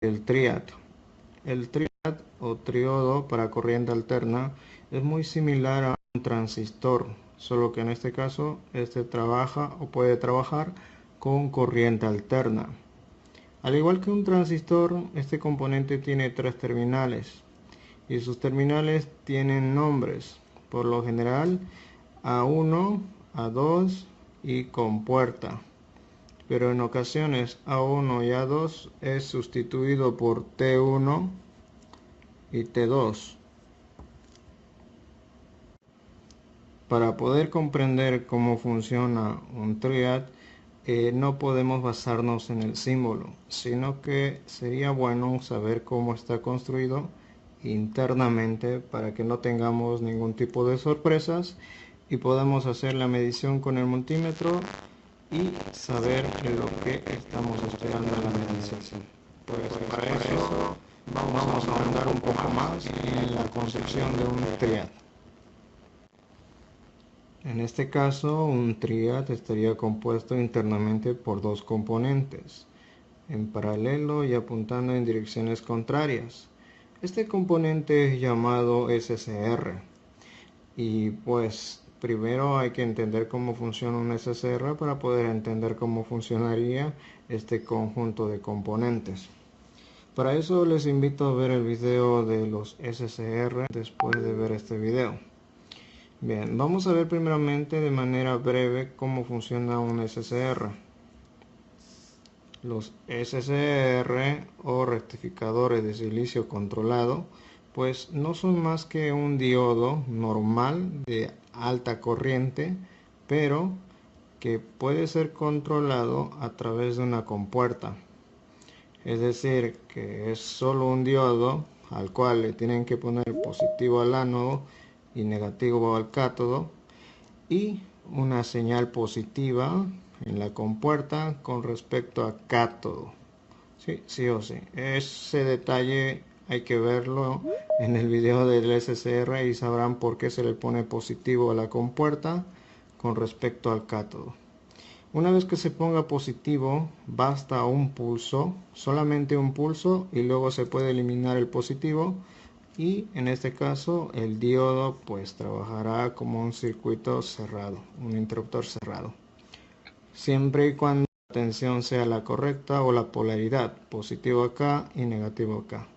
el triad. El triad o triodo para corriente alterna es muy similar a un transistor, solo que en este caso este trabaja o puede trabajar con corriente alterna. Al igual que un transistor, este componente tiene 3 terminales y sus terminales tienen nombres, por lo general A1, A2 y compuerta, pero en ocasiones A1 y A2 es sustituido por T1 y T2. Para poder comprender cómo funciona un triad, no podemos basarnos en el símbolo, sino que sería bueno saber cómo está construido internamente para que no tengamos ningún tipo de sorpresas y podamos hacer la medición con el multímetro y saber lo que estamos esperando en la medición. Pues para eso vamos a ahondar un poco más en la concepción de un triad. En este caso, un triad estaría compuesto internamente por 2 componentes, en paralelo y apuntando en direcciones contrarias. Este componente es llamado SCR. Y pues primero hay que entender cómo funciona un SCR para poder entender cómo funcionaría este conjunto de componentes. Para eso les invito a ver el video de los SCR después de ver este video. Bien, vamos a ver primeramente de manera breve cómo funciona un SCR. Los SCR o rectificadores de silicio controlado, pues no son más que un diodo normal de alta corriente, pero que puede ser controlado a través de una compuerta. Es decir, que es solo un diodo al cual le tienen que poner positivo al ánodo y negativo al cátodo y una señal positiva en la compuerta con respecto a cátodo. Sí o sí. Ese detalle hay que verlo en el video del SCR y sabrán por qué se le pone positivo a la compuerta con respecto al cátodo. Una vez que se ponga positivo, basta un pulso, solamente un pulso, y luego se puede eliminar el positivo. Y en este caso el diodo pues trabajará como un circuito cerrado, un interruptor cerrado. Siempre y cuando la tensión sea la correcta o la polaridad, positivo acá y negativo acá.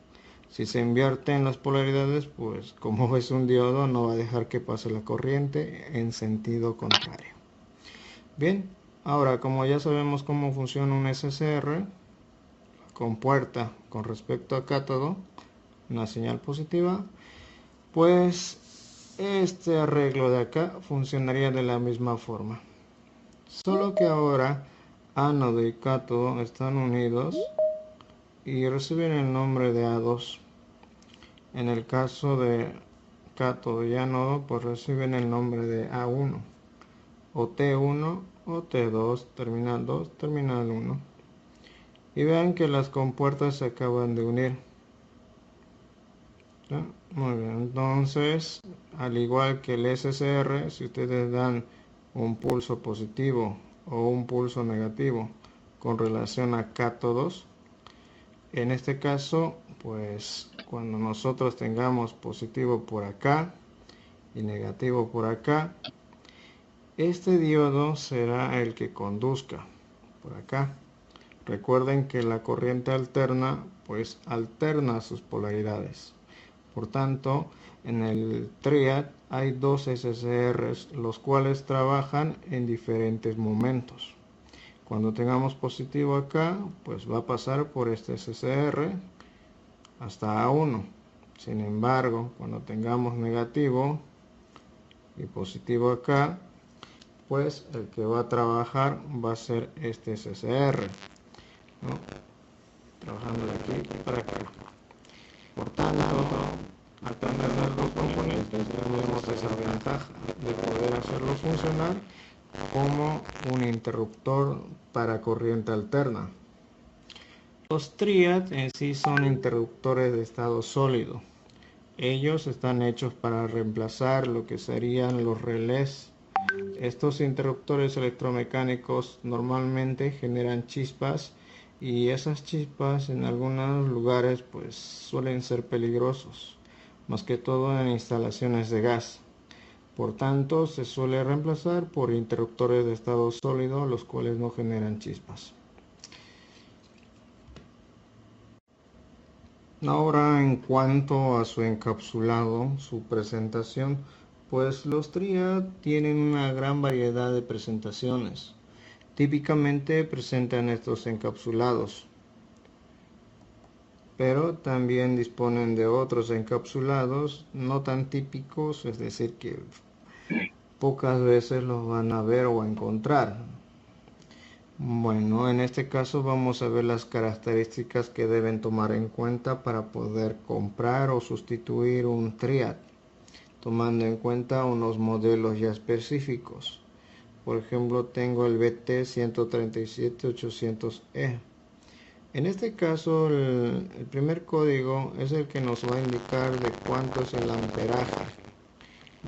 Si se invierten las polaridades, pues como es un diodo no va a dejar que pase la corriente en sentido contrario. Bien, ahora como ya sabemos cómo funciona un SCR, compuerta con respecto a cátodo, una señal positiva, pues este arreglo de acá funcionaría de la misma forma. Solo que ahora ánodo y cátodo están unidos y reciben el nombre de A2. En el caso de cátodo y ánodo, pues reciben el nombre de A1 o T1 o T2, terminal 2, terminal 1. Y vean que las compuertas se acaban de unir. ¿Ya? Muy bien, entonces al igual que el SCR, si ustedes dan un pulso positivo o un pulso negativo con relación a cátodos, en este caso pues cuando nosotros tengamos positivo por acá y negativo por acá, este diodo será el que conduzca por acá. Recuerden que la corriente alterna pues alterna sus polaridades. Por tanto, en el triad hay 2 SCRs, los cuales trabajan en diferentes momentos. Cuando tengamos positivo acá, pues va a pasar por este SCR hasta A1. Sin embargo, cuando tengamos negativo y positivo acá, pues el que va a trabajar va a ser este SCR, ¿no? Trabajando de aquí para acá. Por tanto, al tener los 2 componentes tenemos esa ventaja de poder hacerlo funcionar como un interruptor para corriente alterna. Los triad en sí son interruptores de estado sólido. Ellos están hechos para reemplazar lo que serían los relés. Estos interruptores electromecánicos normalmente generan chispas y esas chispas en algunos lugares pues suelen ser peligrosos, más que todo en instalaciones de gas. Por tanto, se suele reemplazar por interruptores de estado sólido, los cuales no generan chispas. Ahora, en cuanto a su encapsulado, su presentación, pues los Triad tienen una gran variedad de presentaciones. Típicamente presentan estos encapsulados, pero también disponen de otros encapsulados no tan típicos, es decir, que pocas veces los van a ver o a encontrar. Bueno, en este caso vamos a ver las características que deben tomar en cuenta para poder comprar o sustituir un Triad, tomando en cuenta unos modelos ya específicos. Por ejemplo, tengo el BT137-800E. En este caso, el primer código es el que nos va a indicar de cuánto es el amperaje.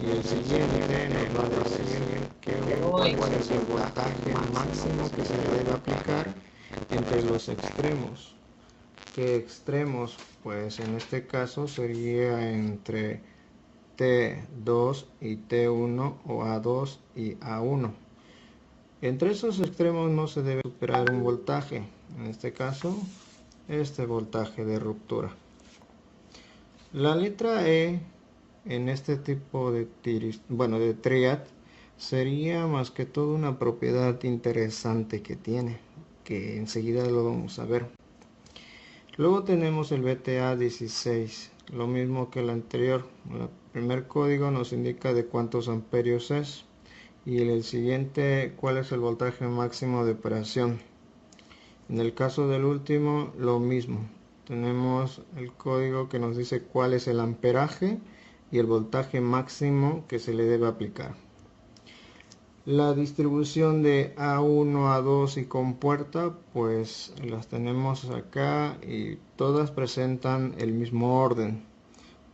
Y el siguiente nos va a decir cuál es el voltaje máximo que se debe aplicar entre los extremos. ¿Qué extremos? Pues en este caso sería entre T2 y T1 o A2 y A1. Entre esos extremos no se debe superar un voltaje, en este caso este voltaje de ruptura. La letra E en este tipo de Triad sería más que todo una propiedad interesante que tiene, que enseguida lo vamos a ver. Luego tenemos el BTA16, lo mismo que el anterior. El primer código nos indica de cuántos amperios es y el siguiente cuál es el voltaje máximo de operación. En el caso del último, lo mismo. Tenemos el código que nos dice cuál es el amperaje y el voltaje máximo que se le debe aplicar. La distribución de A1, A2 y compuerta, pues las tenemos acá y todas presentan el mismo orden.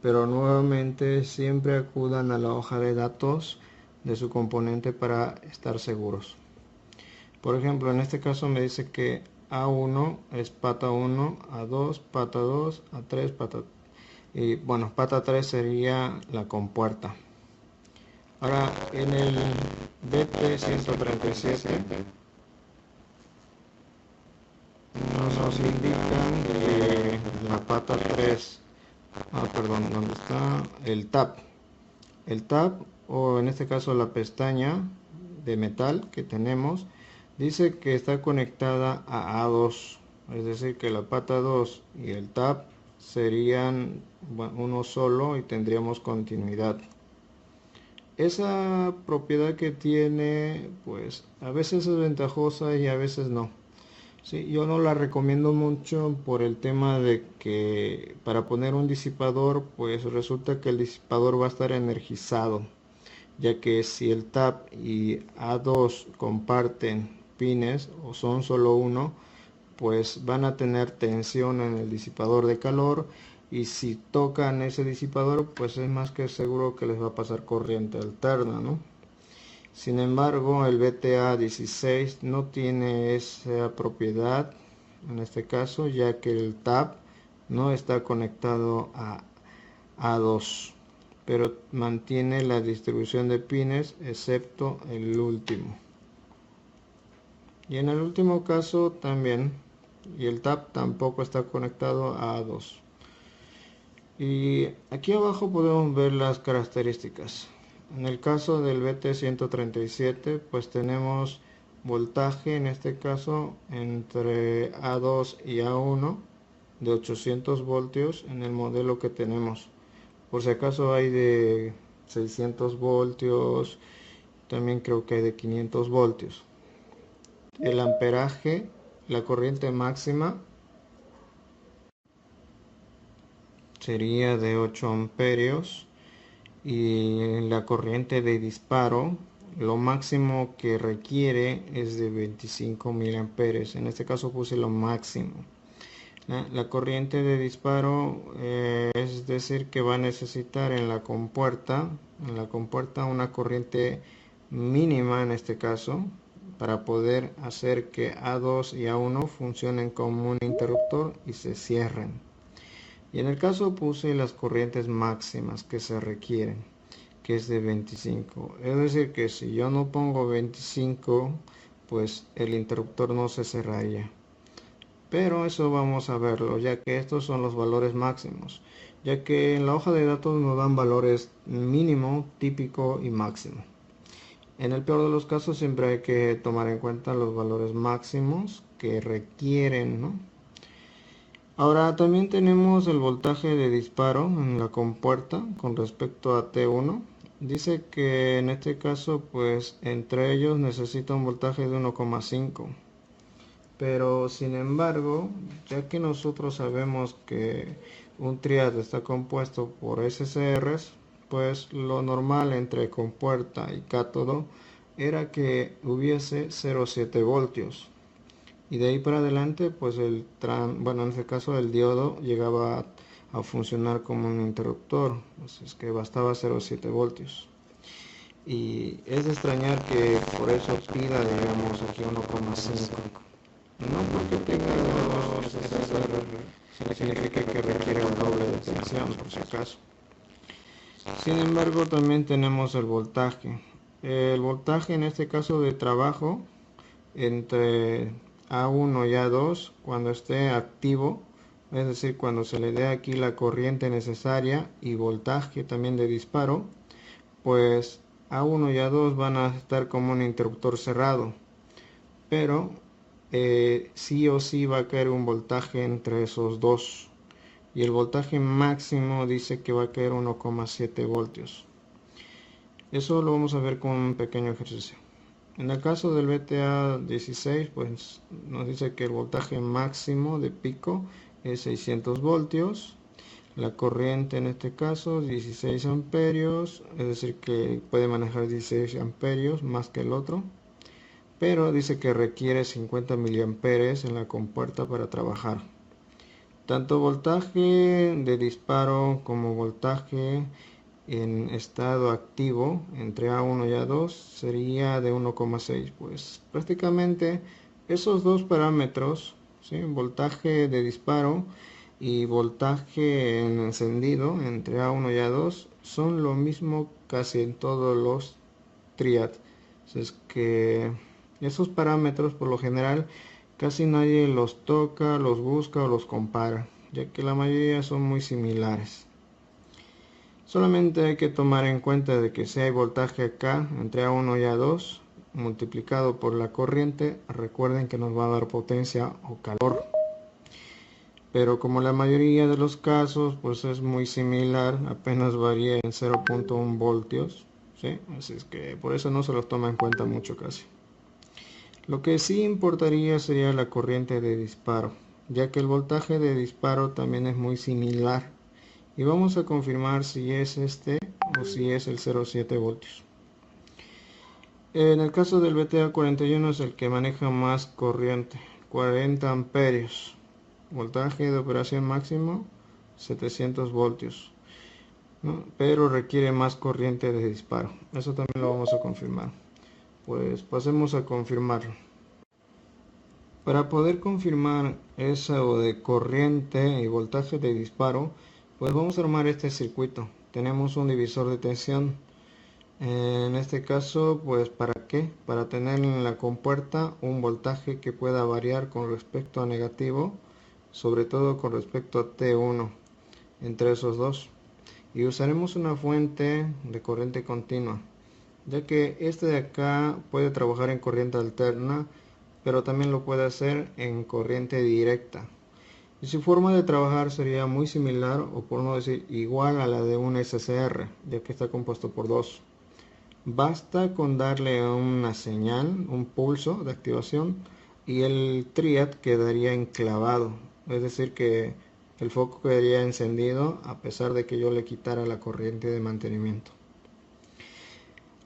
Pero nuevamente siempre acudan a la hoja de datos de su componente para estar seguros. Por ejemplo, en este caso me dice que A1 es pata 1, A2 pata 2, A3 pata 3. Y bueno, pata 3 sería la compuerta. Ahora, en el BT137 nos indican que la pata 3, perdón, ¿dónde está? El tab. El tab, o en este caso la pestaña de metal que tenemos, dice que está conectada a A2, es decir, que la pata 2 y el tab serían uno solo y tendríamos continuidad. Esa propiedad que tiene, pues a veces es ventajosa y a veces no. Sí, yo no la recomiendo mucho por el tema de que para poner un disipador, pues resulta que el disipador va a estar energizado, ya que si el tab y A2 comparten pines o son solo uno, pues van a tener tensión en el disipador de calor y si tocan ese disipador, pues es más que seguro que les va a pasar corriente alterna, ¿no? Sin embargo, el BTA16 no tiene esa propiedad en este caso, ya que el tab no está conectado a A2, pero mantiene la distribución de pines excepto el último. Y en el último caso también, y el tab tampoco está conectado a A2. Y aquí abajo podemos ver las características. En el caso del BT137, pues tenemos voltaje, en este caso, entre A2 y A1 de 800 voltios en el modelo que tenemos. Por si acaso hay de 600 voltios, también creo que hay de 500 voltios. El amperaje, la corriente máxima, sería de 8 amperios y la corriente de disparo lo máximo que requiere es de 25 miliamperes. En este caso puse lo máximo. La corriente de disparo es decir que va a necesitar en la compuerta una corriente mínima en este caso para poder hacer que A2 y A1 funcionen como un interruptor y se cierren. Y en el caso puse las corrientes máximas que se requieren, que es de 25. Es decir, que si yo no pongo 25, pues el interruptor no se cerraría. Pero eso vamos a verlo, ya que estos son los valores máximos, ya que en la hoja de datos nos dan valores mínimo, típico y máximo. En el peor de los casos siempre hay que tomar en cuenta los valores máximos que requieren, ¿no? Ahora también tenemos el voltaje de disparo en la compuerta con respecto a T1. Dice que en este caso pues entre ellos necesita un voltaje de 1,5. Pero sin embargo, ya que nosotros sabemos que un triad está compuesto por SCRs, pues lo normal entre compuerta y cátodo era que hubiese 0,7 voltios. Y de ahí para adelante, pues en este caso el diodo llegaba a funcionar como un interruptor, así es que bastaba 0,7 voltios. Y es de extrañar que por eso pida, digamos, aquí 1,5. No porque tenga dos SSR, significa que requiere un doble de tensión, por si acaso. Sin embargo, también tenemos el voltaje. El voltaje en este caso de trabajo entre A1 y A2, cuando esté activo, es decir, cuando se le dé aquí la corriente necesaria y voltaje también de disparo, pues A1 y A2 van a estar como un interruptor cerrado, pero sí o sí va a caer un voltaje entre esos dos, y el voltaje máximo dice que va a caer 1,7 voltios. Eso lo vamos a ver con un pequeño ejercicio. En el caso del VTA 16, pues nos dice que el voltaje máximo de pico es 600 voltios. La corriente en este caso 16 amperios, es decir que puede manejar 16 amperios más que el otro. Pero dice que requiere 50 miliamperes en la compuerta para trabajar. Tanto voltaje de disparo como voltaje en estado activo entre A1 y A2 sería de 1,6. Pues prácticamente esos dos parámetros, ¿sí? Voltaje de disparo y voltaje en encendido entre A1 y A2 son lo mismo casi en todos los triad. Es que esos parámetros por lo general casi nadie los toca, los busca o los compara, ya que la mayoría son muy similares. Solamente hay que tomar en cuenta de que si hay voltaje acá entre A1 y A2 multiplicado por la corriente, recuerden que nos va a dar potencia o calor. Pero como la mayoría de los casos pues es muy similar, apenas varía en 0,1 voltios, ¿sí? Así es que por eso no se los toma en cuenta mucho casi. Lo que sí importaría sería la corriente de disparo, ya que el voltaje de disparo también es muy similar. Y vamos a confirmar si es este o si es el 0,7 voltios. En el caso del VTA41 es el que maneja más corriente, 40 amperios. Voltaje de operación máximo 700 voltios, ¿no? Pero requiere más corriente de disparo. Eso también lo vamos a confirmar. Pues pasemos a confirmarlo. Para poder confirmar eso de corriente y voltaje de disparo, pues vamos a armar este circuito. Tenemos un divisor de tensión. En este caso, pues ¿para qué? Para tener en la compuerta un voltaje que pueda variar con respecto a negativo, sobre todo con respecto a T1, entre esos dos. Y usaremos una fuente de corriente continua, ya que este de acá puede trabajar en corriente alterna, pero también lo puede hacer en corriente directa. Y su forma de trabajar sería muy similar, o por no decir igual a la de un SCR, ya que está compuesto por dos. Basta con darle una señal, un pulso de activación, y el triad quedaría enclavado, es decir que el foco quedaría encendido a pesar de que yo le quitara la corriente de mantenimiento.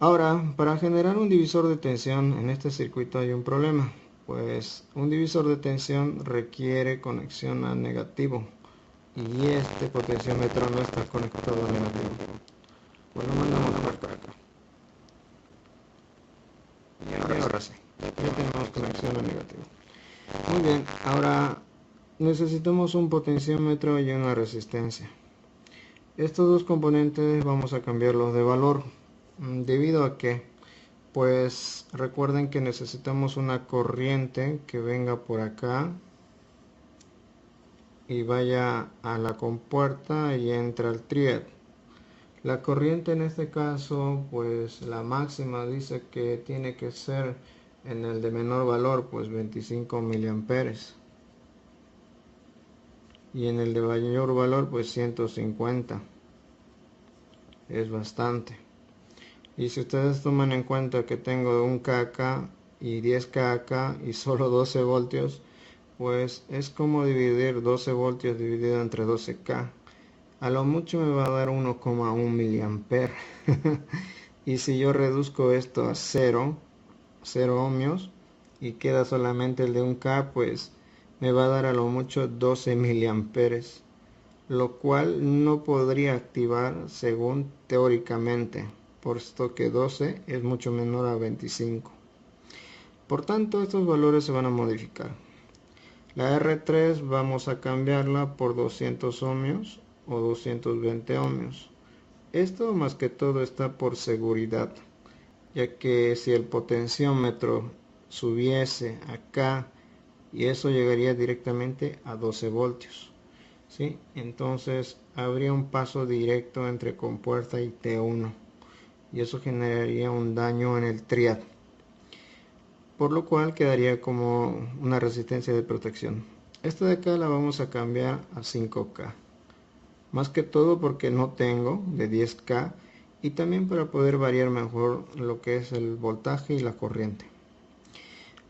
Ahora, para generar un divisor de tensión en este circuito hay un problema, pues un divisor de tensión requiere conexión a negativo y este potenciómetro no está conectado a negativo. Pues lo mandamos a ver para acá. Y ahora sí. Ya tenemos conexión a negativo. Muy bien, ahora necesitamos un potenciómetro y una resistencia. Estos dos componentes vamos a cambiarlos de valor. ¿Debido a qué? Pues recuerden que necesitamos una corriente que venga por acá y vaya a la compuerta y entre al triad. La corriente en este caso, pues la máxima dice que tiene que ser en el de menor valor, pues 25 miliamperes. Y en el de mayor valor, pues 150. Es bastante. Y si ustedes toman en cuenta que tengo un kk y 10k acá y solo 12 voltios, pues es como dividir 12 voltios dividido entre 12k. A lo mucho me va a dar 1,1 miliamper. Y si yo reduzco esto a 0 ohmios y queda solamente el de 1k, pues me va a dar a lo mucho 12 miliamperes, lo cual no podría activar según teóricamente, puesto que 12 es mucho menor a 25. Por tanto, estos valores se van a modificar. La R3 vamos a cambiarla por 200 ohmios o 220 ohmios. Esto más que todo está por seguridad, ya que si el potenciómetro subiese acá y eso llegaría directamente a 12 voltios, ¿sí? Entonces habría un paso directo entre compuerta y T1 y eso generaría un daño en el triad, por lo cual quedaría como una resistencia de protección. Esta de acá la vamos a cambiar a 5K, más que todo porque no tengo de 10K y también para poder variar mejor lo que es el voltaje y la corriente.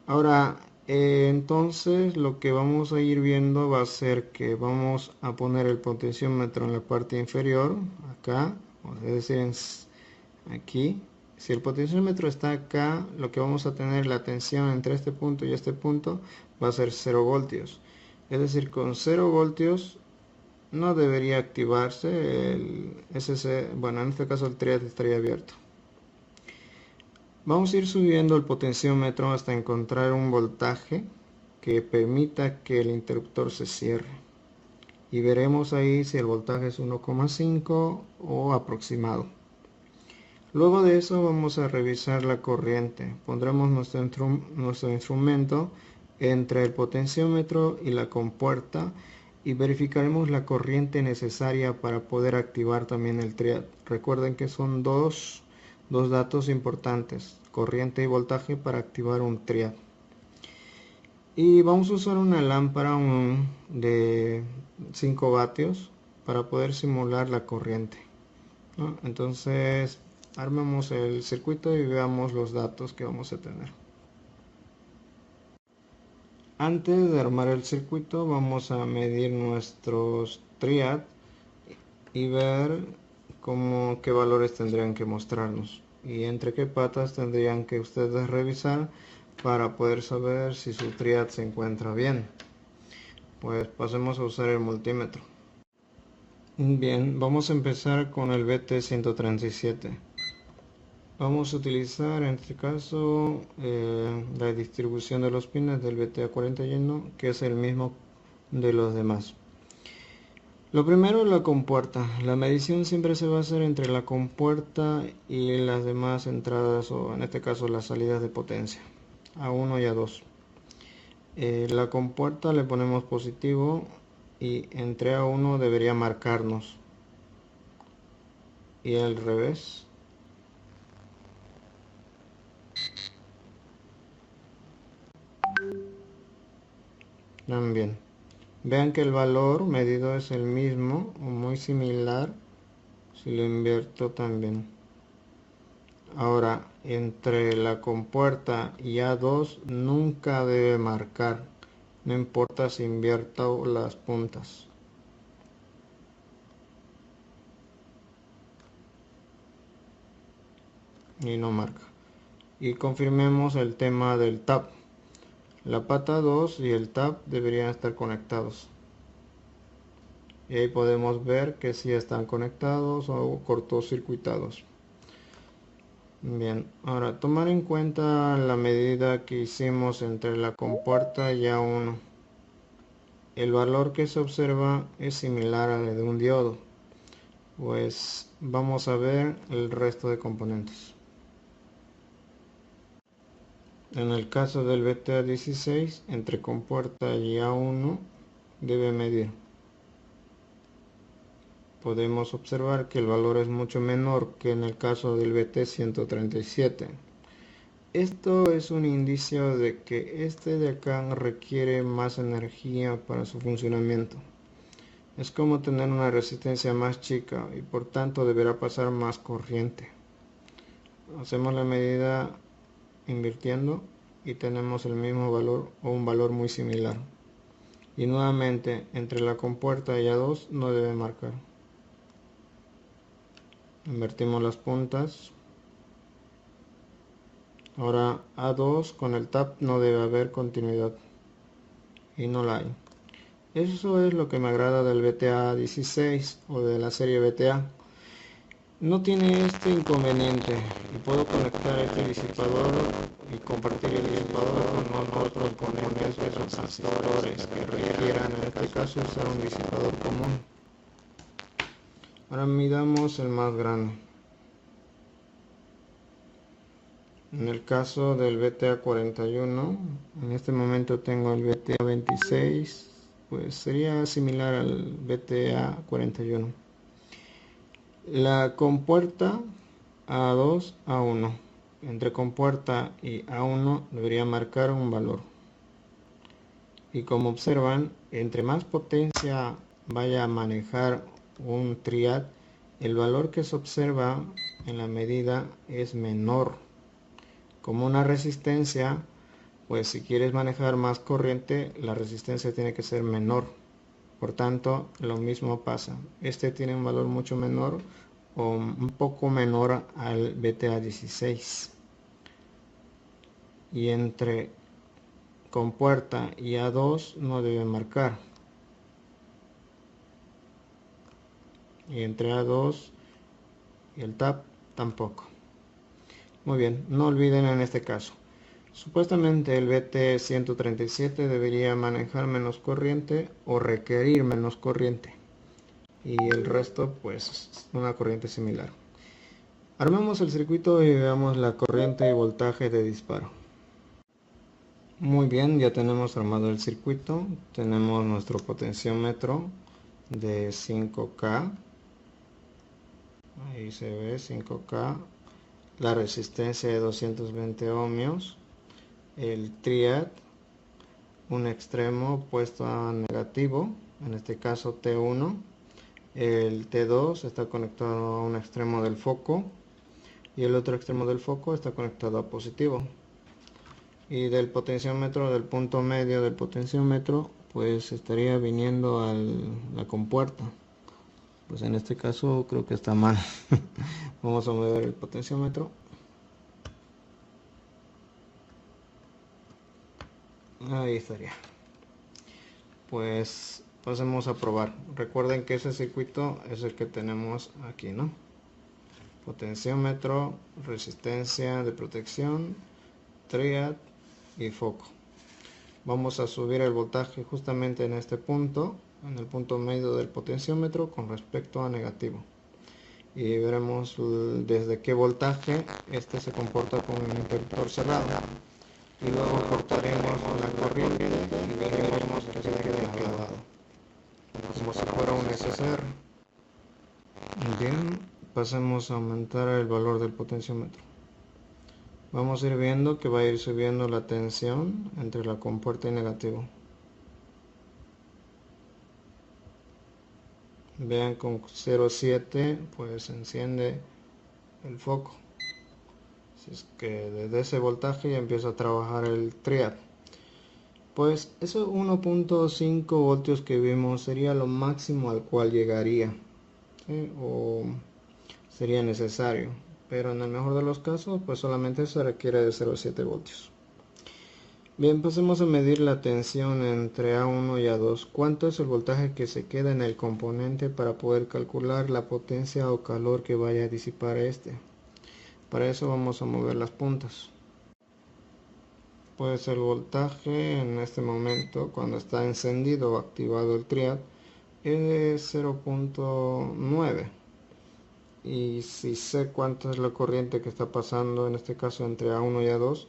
Ahora, entonces lo que vamos a ir viendo va a ser que vamos a poner el potenciómetro en la parte inferior, acá, es decir, aquí. Si el potenciómetro está acá, lo que vamos a tener, la tensión entre este punto y este punto, va a ser 0 voltios. Es decir, con 0 voltios no debería activarse el SC, bueno, en este caso el triad estaría abierto. Vamos a ir subiendo el potenciómetro hasta encontrar un voltaje que permita que el interruptor se cierre. Y veremos ahí si el voltaje es 1,5 o aproximado. Luego de eso vamos a revisar la corriente. Pondremos nuestro instrumento entre el potenciómetro y la compuerta y verificaremos la corriente necesaria para poder activar también el triad. Recuerden que son dos datos importantes, corriente y voltaje para activar un triad. Y vamos a usar una lámpara de 5 vatios para poder simular la corriente, ¿no? Entonces armemos el circuito y veamos los datos que vamos a tener. Antes de armar el circuito vamos a medir nuestros triad y ver qué valores tendrían que mostrarnos y entre qué patas tendrían que ustedes revisar para poder saber si su triad se encuentra bien. Pues pasemos a usar el multímetro. Bien, vamos a empezar con el BT137. Vamos a utilizar en este caso la distribución de los pines del BTA41, que es el mismo de los demás. Lo primero, la compuerta. La medición siempre se va a hacer entre la compuerta y las demás entradas, o en este caso las salidas de potencia, A1 y A2. La compuerta le ponemos positivo y entre A1 debería marcarnos. Y al revés. También. Vean que el valor medido es el mismo o muy similar si lo invierto también. Ahora, entre la compuerta y A2 nunca debe marcar, no importa si invierto las puntas. Y no marca. Y confirmemos el tema del tap. La pata 2 y el tap deberían estar conectados. Y ahí podemos ver que sí están conectados o cortocircuitados. Bien, ahora tomar en cuenta la medida que hicimos entre la compuerta y A1. El valor que se observa es similar al de un diodo. Pues vamos a ver el resto de componentes. En el caso del VTA16, entre compuerta y A1 debe medir. Podemos observar que el valor es mucho menor que en el caso del VT137. Esto es un indicio de que este de acá requiere más energía para su funcionamiento. Es como tener una resistencia más chica y por tanto deberá pasar más corriente. Hacemos la medida invirtiendo y tenemos el mismo valor o un valor muy similar. Y nuevamente entre la compuerta y A2 no debe marcar. Invertimos las puntas. Ahora A2 con el tap no debe haber continuidad y no la hay. Eso es lo que me agrada del VTA 16 o de la serie VTA. No tiene este inconveniente y puedo conectar este disipador y compartir el disipador con otros componentes o transistores que requieran en este caso usar un disipador común. Ahora midamos el más grande. En el caso del VTA 41, en este momento tengo el VTA 26, pues sería similar al VTA 41. La compuerta A2, A1. Entre compuerta y A1 debería marcar un valor. Y como observan, entre más potencia vaya a manejar un triad, el valor que se observa en la medida es menor. Como una resistencia, pues si quieres manejar más corriente, la resistencia tiene que ser menor. Por tanto, lo mismo pasa. Este tiene un valor mucho menor o un poco menor al VTA 16. Y entre compuerta y A2 no debe marcar. Y entre A2 y el tap tampoco. Muy bien, no olviden en este caso. Supuestamente el VT137 debería manejar menos corriente o requerir menos corriente. Y el resto pues una corriente similar. Armemos el circuito y veamos la corriente y voltaje de disparo. Muy bien, ya tenemos armado el circuito. Tenemos nuestro potenciómetro de 5K. Ahí se ve 5K. La resistencia de 220 ohmios. El triad, un extremo puesto a negativo, en este caso T1. El T2 está conectado a un extremo del foco y el otro extremo del foco está conectado a positivo. Y del potenciómetro, del punto medio del potenciómetro, pues estaría viniendo a la compuerta. Pues en este caso creo que está mal. Vamos a mover el potenciómetro. Ahí estaría. Pues pasemos a probar. Recuerden que ese circuito es el que tenemos aquí, ¿no? Potenciómetro, resistencia de protección, triad y foco. Vamos a subir el voltaje justamente en este punto, en el punto medio del potenciómetro con respecto a negativo. Y veremos desde qué voltaje este se comporta con un interruptor cerrado. Y luego cortaremos la corriente y veremos que se queda clavado, como si fuera un SSR. Bien, pasemos a aumentar el valor del potenciómetro. Vamos a ir viendo que va a ir subiendo la tensión entre la compuerta y negativo. Vean con 0,7 pues se enciende el foco. Así es que desde ese voltaje ya empieza a trabajar el triad. Pues esos 1.5 voltios que vimos sería lo máximo al cual llegaría, ¿sí? O sería necesario, pero en el mejor de los casos pues solamente se requiere de 0,7 voltios. Bien, pasemos a medir la tensión entre A1 y A2. ¿Cuánto es el voltaje que se queda en el componente para poder calcular la potencia o calor que vaya a disipar este? Para eso vamos a mover las puntas. Pues el voltaje en este momento, cuando está encendido o activado el triad, es 0.9. Y si sé cuánto es la corriente que está pasando, en este caso entre A1 y A2,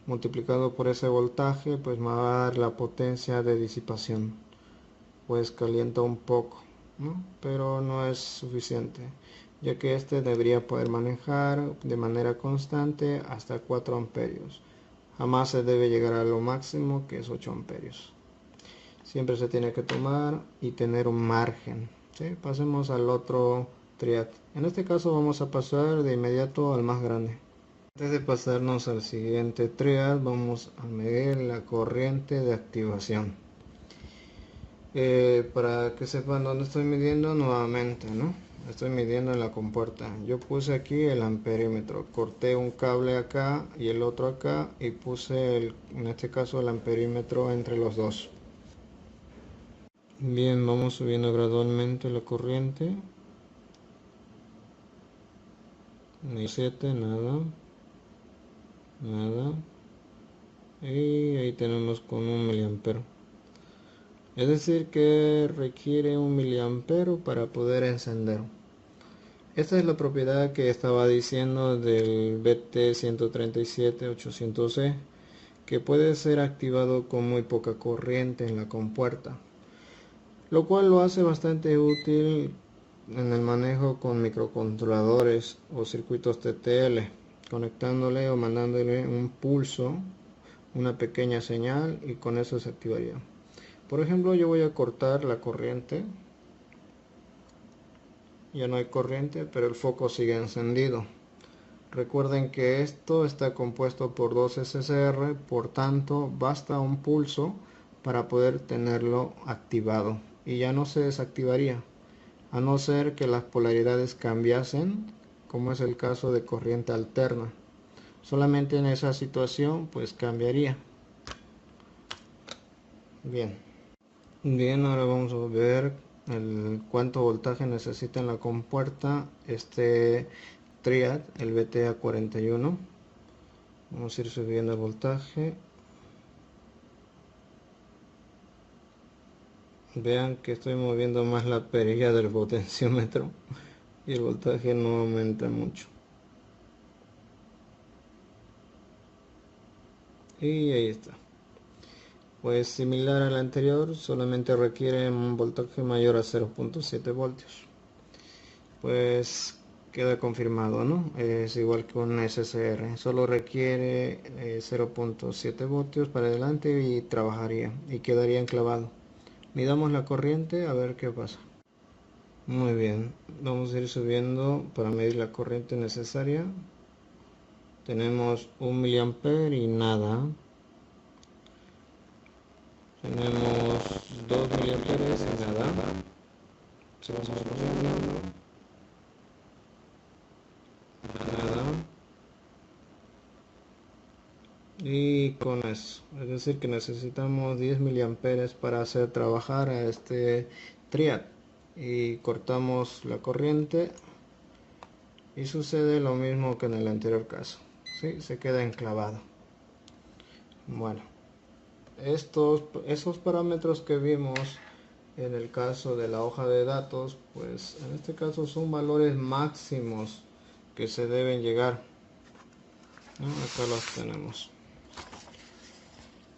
multiplicado por ese voltaje, pues me va a dar la potencia de disipación. Pues calienta un poco, ¿no? Pero no es suficiente, ya que este debería poder manejar de manera constante hasta 4 amperios. Jamás se debe llegar a lo máximo, que es 8 amperios. Siempre se tiene que tomar y tener un margen, ¿sí? Pasemos al otro triad. En este caso vamos a pasar de inmediato al más grande. Antes de pasarnos al siguiente triad, vamos a medir la corriente de activación. Para que sepan dónde estoy midiendo nuevamente, ¿no? Estoy midiendo en la compuerta. Yo puse aquí el amperímetro, corté un cable acá y el otro acá y puse en este caso el amperímetro entre los dos. Bien, vamos subiendo gradualmente la corriente. 7, nada, nada, y ahí tenemos con 1 mA. Es decir que requiere 1 mA para poder encender. Esta es la propiedad que estaba diciendo del BT137-800E, que puede ser activado con muy poca corriente en la compuerta, lo cual lo hace bastante útil en el manejo con microcontroladores o circuitos TTL, conectándole o mandándole un pulso, una pequeña señal, y con eso se activaría. Por ejemplo, yo voy a cortar la corriente. Ya no hay corriente, pero el foco sigue encendido. Recuerden que esto está compuesto por dos SCR, por tanto basta un pulso para poder tenerlo activado y ya no se desactivaría, a no ser que las polaridades cambiasen, como es el caso de corriente alterna. Solamente en esa situación pues cambiaría. Bien, ahora vamos a ver cuánto voltaje necesita en la compuerta este triad, el BTA41. Vamos a ir subiendo el voltaje. Vean que estoy moviendo más la perilla del potenciómetro y el voltaje no aumenta mucho. Y ahí está. Pues similar al anterior, solamente requiere un voltaje mayor a 0.7 voltios. Pues queda confirmado, ¿no? Es igual que un SCR, solo requiere 0.7 voltios para adelante y trabajaría y quedaría enclavado. Midamos la corriente a ver qué pasa. Muy bien, vamos a ir subiendo para medir la corriente necesaria. Tenemos 1 mA y nada. Tenemos 2 mA y nada. Seguimos subiendo. Nada. Y con eso, es decir que necesitamos 10 mA para hacer trabajar a este triad. Y cortamos la corriente y sucede lo mismo que en el anterior caso, ¿sí? Se queda enclavado. Bueno, esos parámetros que vimos en el caso de la hoja de datos, pues en este caso son valores máximos que se deben llegar, ¿no? Acá los tenemos.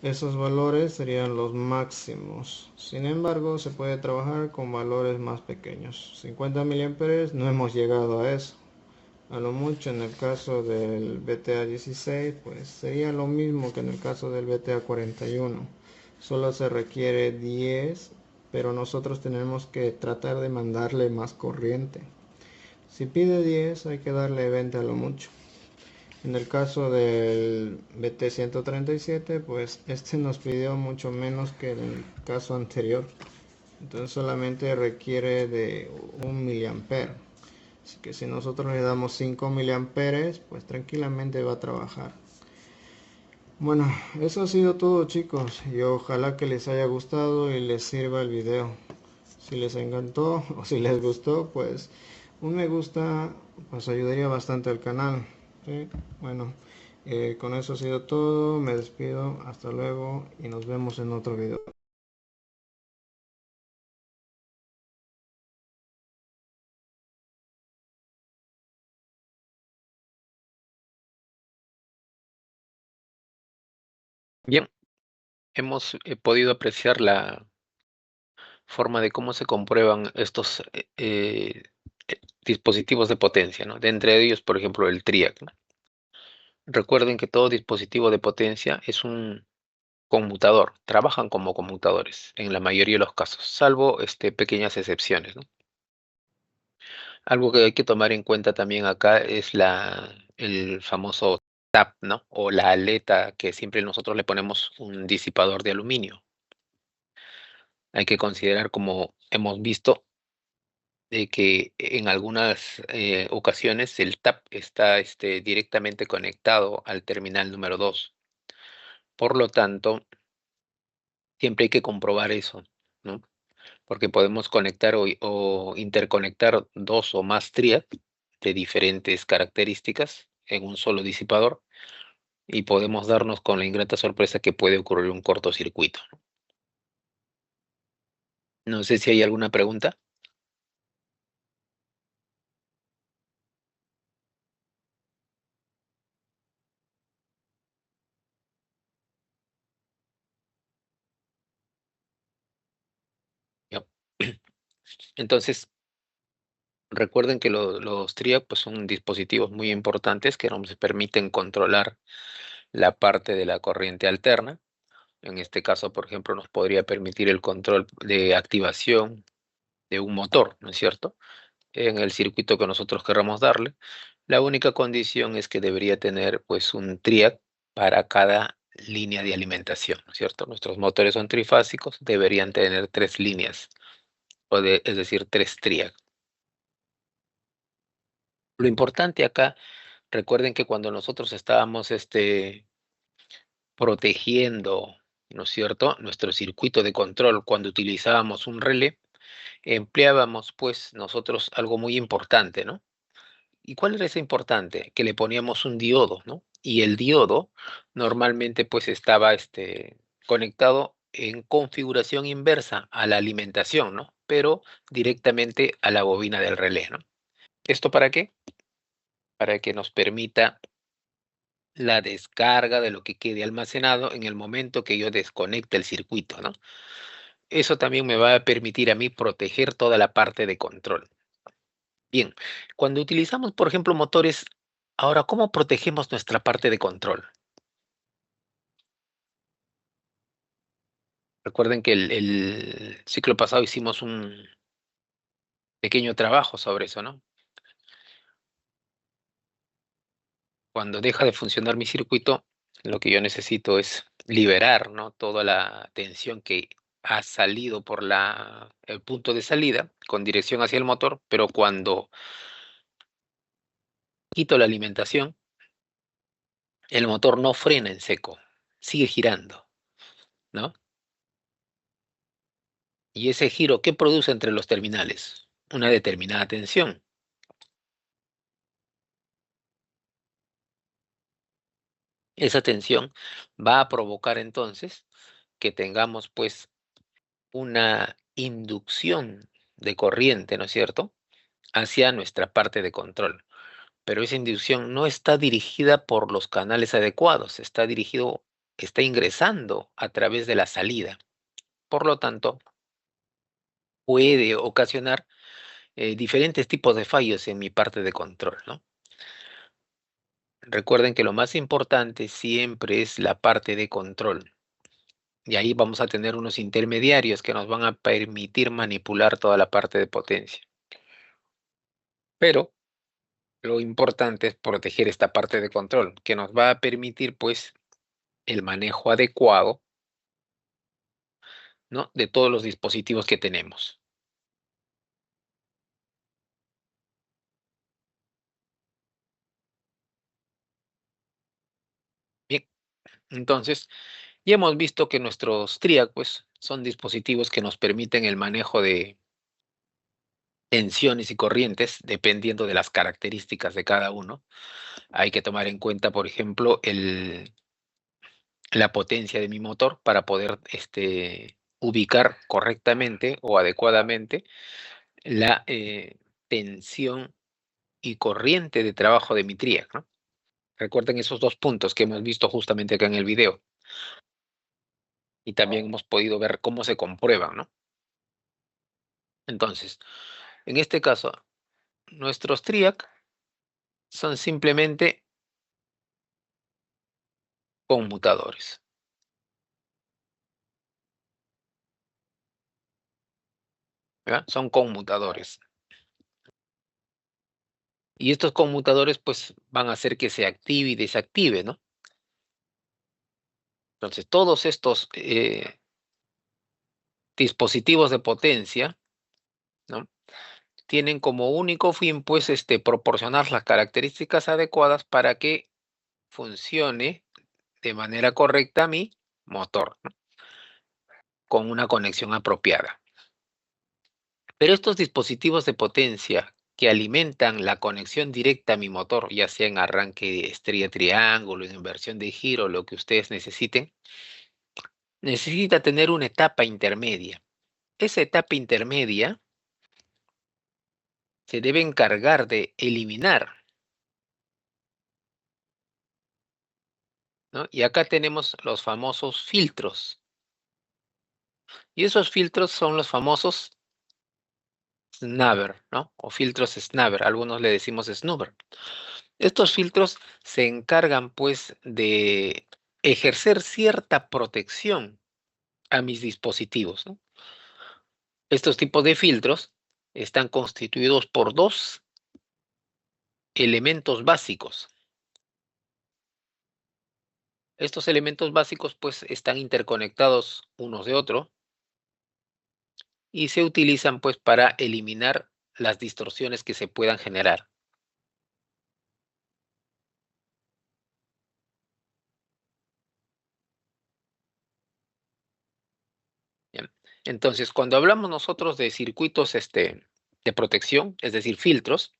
Esos valores serían los máximos. Sin embargo, se puede trabajar con valores más pequeños. 50 mA no hemos llegado a eso. A lo mucho en el caso del BTA16, pues sería lo mismo que en el caso del BTA41. Solo se requiere 10, pero nosotros tenemos que tratar de mandarle más corriente. Si pide 10, hay que darle 20 a lo mucho. En el caso del BT137, pues este nos pidió mucho menos que en el caso anterior. Entonces solamente requiere de 1 mA. Así que si nosotros le damos 5 mA, pues tranquilamente va a trabajar. Bueno, eso ha sido todo, chicos, y ojalá que les haya gustado y les sirva el video. Si les encantó o si les gustó, pues un me gusta pues ayudaría bastante al canal. Sí, bueno, con eso ha sido todo. Me despido. Hasta luego y nos vemos en otro video. Bien, hemos podido apreciar la forma de cómo se comprueban estos dispositivos de potencia, ¿no? De entre ellos, por ejemplo, el TRIAC, ¿no? Recuerden que todo dispositivo de potencia es un conmutador, trabajan como conmutadores en la mayoría de los casos, salvo pequeñas excepciones, ¿no? Algo que hay que tomar en cuenta también acá es el famoso TAP, ¿no? O la aleta que siempre nosotros le ponemos un disipador de aluminio. Hay que considerar, como hemos visto, de que en algunas ocasiones el TAP está directamente conectado al terminal número 2. Por lo tanto, siempre hay que comprobar eso, ¿no? Porque podemos conectar o interconectar dos o más triads de diferentes características en un solo disipador y podemos darnos con la ingrata sorpresa que puede ocurrir un cortocircuito. No sé si hay alguna pregunta. Ya. Entonces, recuerden que los TRIAC pues, son dispositivos muy importantes que nos permiten controlar la parte de la corriente alterna. En este caso, por ejemplo, nos podría permitir el control de activación de un motor, ¿no es cierto? En el circuito que nosotros querramos darle. La única condición es que debería tener pues un TRIAC para cada línea de alimentación, ¿no es cierto? Nuestros motores son trifásicos, deberían tener 3 líneas, es decir, 3 TRIAC. Lo importante acá, recuerden que cuando nosotros estábamos protegiendo, ¿no es cierto?, nuestro circuito de control cuando utilizábamos un relé, empleábamos pues nosotros algo muy importante, ¿no? ¿Y cuál era ese importante? Que le poníamos un diodo, ¿no? Y el diodo normalmente pues estaba conectado en configuración inversa a la alimentación, ¿no? Pero directamente a la bobina del relé, ¿no? ¿Esto para qué? Para que nos permita la descarga de lo que quede almacenado en el momento que yo desconecte el circuito, ¿no? Eso también me va a permitir a mí proteger toda la parte de control. Bien, cuando utilizamos, por ejemplo, motores, ahora, ¿cómo protegemos nuestra parte de control? Recuerden que el ciclo pasado hicimos un pequeño trabajo sobre eso, ¿no? Cuando deja de funcionar mi circuito, lo que yo necesito es liberar, ¿no? Toda la tensión que ha salido por el punto de salida con dirección hacia el motor, pero cuando quito la alimentación, el motor no frena en seco, sigue girando, ¿no? Y ese giro, ¿qué produce entre los terminales? Una determinada tensión. Esa tensión va a provocar entonces que tengamos pues una inducción de corriente, ¿no es cierto?, hacia nuestra parte de control. Pero esa inducción no está dirigida por los canales adecuados, está ingresando a través de la salida. Por lo tanto, puede ocasionar diferentes tipos de fallos en mi parte de control, ¿no? Recuerden que lo más importante siempre es la parte de control. Y ahí vamos a tener unos intermediarios que nos van a permitir manipular toda la parte de potencia. Pero lo importante es proteger esta parte de control, que nos va a permitir, pues, el manejo adecuado, ¿no?, de todos los dispositivos que tenemos. Bien, entonces, ya hemos visto que nuestros TRIAC, pues, son dispositivos que nos permiten el manejo de tensiones y corrientes, dependiendo de las características de cada uno. Hay que tomar en cuenta, por ejemplo, la potencia de mi motor para poder ubicar correctamente o adecuadamente la tensión y corriente de trabajo de mi triac, ¿no? Recuerden esos dos puntos que hemos visto justamente acá en el video y también hemos podido ver cómo se comprueban, ¿no? Entonces, en este caso, nuestros triac son simplemente conmutadores, ¿ya? Son conmutadores. Y estos conmutadores pues van a hacer que se active y desactive, ¿no? Entonces, todos estos dispositivos de potencia, ¿no? Tienen como único fin pues proporcionar las características adecuadas para que funcione de manera correcta mi motor, ¿no? Con una conexión apropiada. Pero estos dispositivos de potencia que alimentan la conexión directa a mi motor, ya sea en arranque de estrella triángulo, en inversión de giro, lo que ustedes necesiten, necesita tener una etapa intermedia. Esa etapa intermedia se debe encargar de eliminar, ¿no? Y acá tenemos los famosos filtros. Y esos filtros son los famosos snubber, ¿no? O filtros snubber, algunos le decimos snubber. Estos filtros se encargan, pues, de ejercer cierta protección a mis dispositivos, ¿no? Estos tipos de filtros están constituidos por dos elementos básicos. Estos elementos básicos, pues, están interconectados unos de otros y se utilizan, pues, para eliminar las distorsiones que se puedan generar. ¿Ya? Entonces, cuando hablamos nosotros de circuitos de protección, es decir, filtros,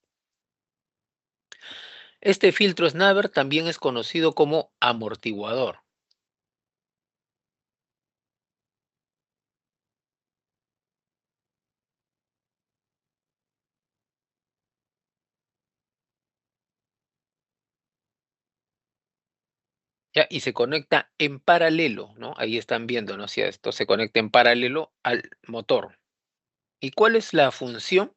este filtro snubber también es conocido como amortiguador. ¿Ya? Y se conecta en paralelo, ¿no? Ahí están viendo, ¿no? Si esto se conecta en paralelo al motor. ¿Y cuál es la función?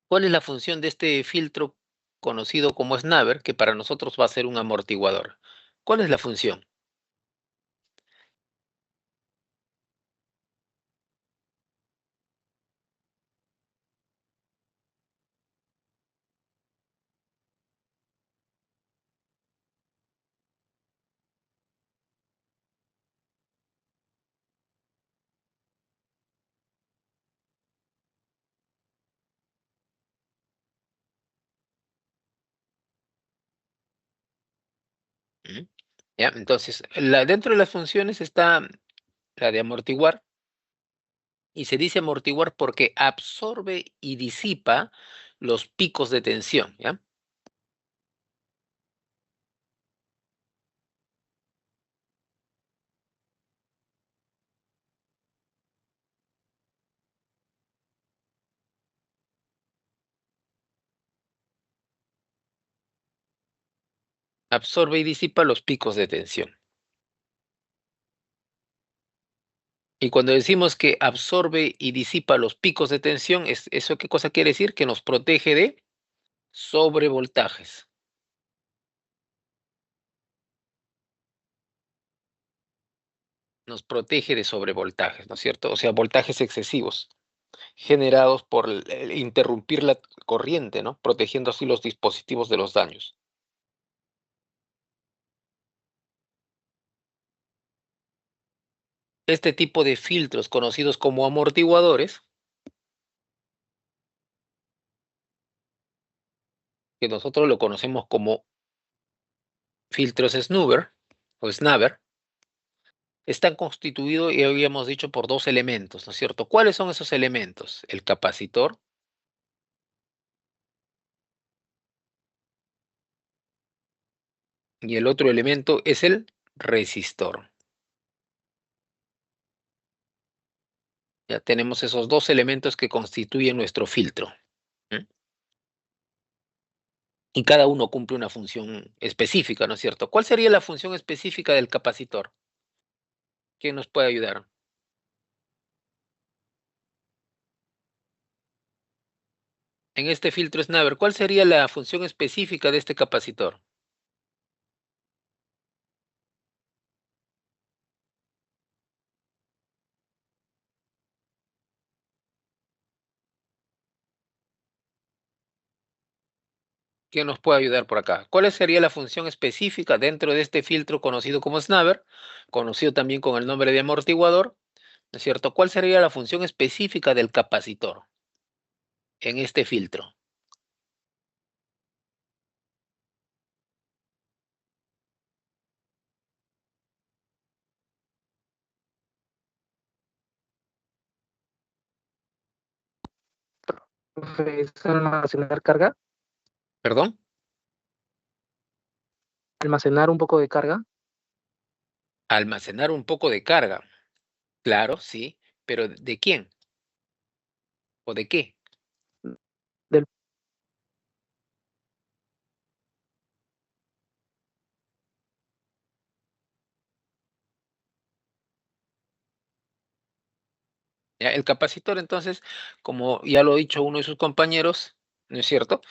¿Cuál es la función de este filtro conocido como snubber, que para nosotros va a ser un amortiguador? ¿Cuál es la función? ¿Mm? ¿Ya? Entonces, dentro de las funciones está la de amortiguar, y se dice amortiguar porque absorbe y disipa los picos de tensión, ¿ya? Absorbe y disipa los picos de tensión. Y cuando decimos que absorbe y disipa los picos de tensión, ¿eso qué cosa quiere decir? Que nos protege de sobrevoltajes. Nos protege de sobrevoltajes, ¿no es cierto? O sea, voltajes excesivos generados por el interrumpir la corriente, ¿no? Protegiendo así los dispositivos de los daños. Este tipo de filtros, conocidos como amortiguadores, que nosotros lo conocemos como filtros snubber o snubber, están constituidos, y habíamos dicho, por dos elementos, ¿no es cierto? ¿Cuáles son esos elementos? El capacitor y el otro elemento es el resistor. Ya tenemos esos dos elementos que constituyen nuestro filtro. ¿M? Y cada uno cumple una función específica, ¿no es cierto? ¿Cuál sería la función específica del capacitor? ¿Quién nos puede ayudar? En este filtro Snapper, ¿cuál sería la función específica de este capacitor? ¿Quién nos puede ayudar por acá? ¿Cuál sería la función específica dentro de este filtro conocido como Snapper, conocido también con el nombre de amortiguador? ¿No es cierto? ¿Cuál sería la función específica del capacitor en este filtro? Es almacenar carga, ¿Perdón? almacenar un poco de carga. Almacenar un poco de carga. Claro, sí, pero ¿de quién? ¿O de qué? Del, Ya, el capacitor, entonces, como ya lo ha dicho uno de sus compañeros, ¿no es cierto?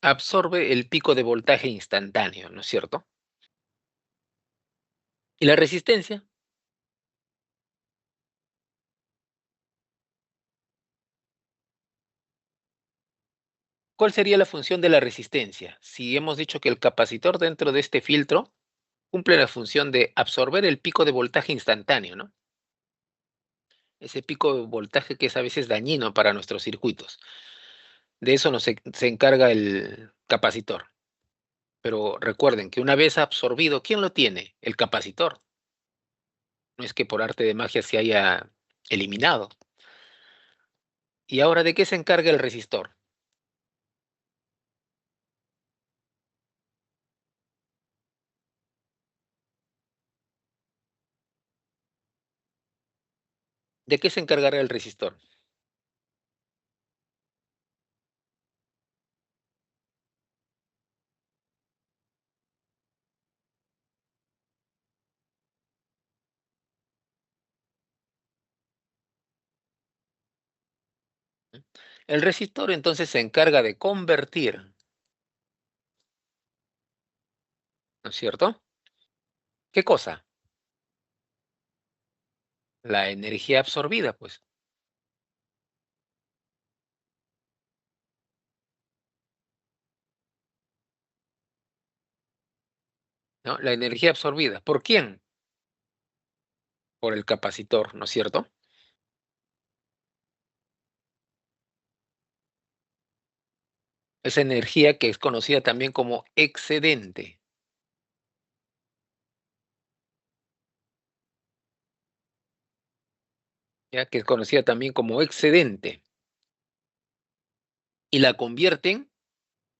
Absorbe el pico de voltaje instantáneo, ¿no es cierto? ¿Y la resistencia? ¿Cuál sería la función de la resistencia? Si hemos dicho que el capacitor dentro de este filtro cumple la función de absorber el pico de voltaje instantáneo, ¿no? Ese pico de voltaje que es a veces dañino para nuestros circuitos. De eso se encarga el capacitor. Pero recuerden que una vez absorbido, ¿quién lo tiene? El capacitor. No es que por arte de magia se haya eliminado. ¿Y ahora de qué se encarga el resistor? ¿De qué se encargará el resistor? El resistor entonces se encarga de convertir, ¿no es cierto? ¿Qué cosa? La energía absorbida, pues, ¿no? La energía absorbida. ¿Por quién? Por el capacitor, ¿no es cierto? Esa energía que es conocida también como excedente, ya que es conocida también como excedente. Y la convierten,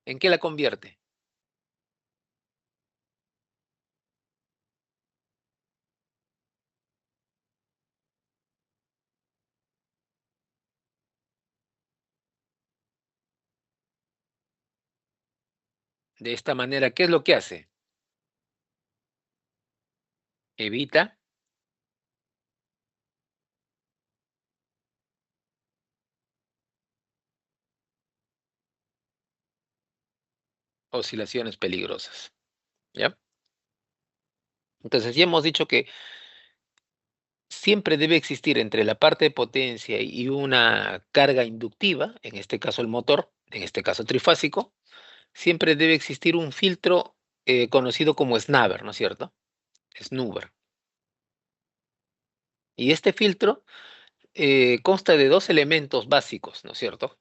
¿en qué la convierte? De esta manera, ¿qué es lo que hace? Evita oscilaciones peligrosas, ¿ya? Entonces, ya hemos dicho que siempre debe existir entre la parte de potencia y una carga inductiva, en este caso el motor, en este caso trifásico, siempre debe existir un filtro conocido como snubber, ¿no es cierto? Snubber. Y este filtro consta de dos elementos básicos, ¿no es cierto?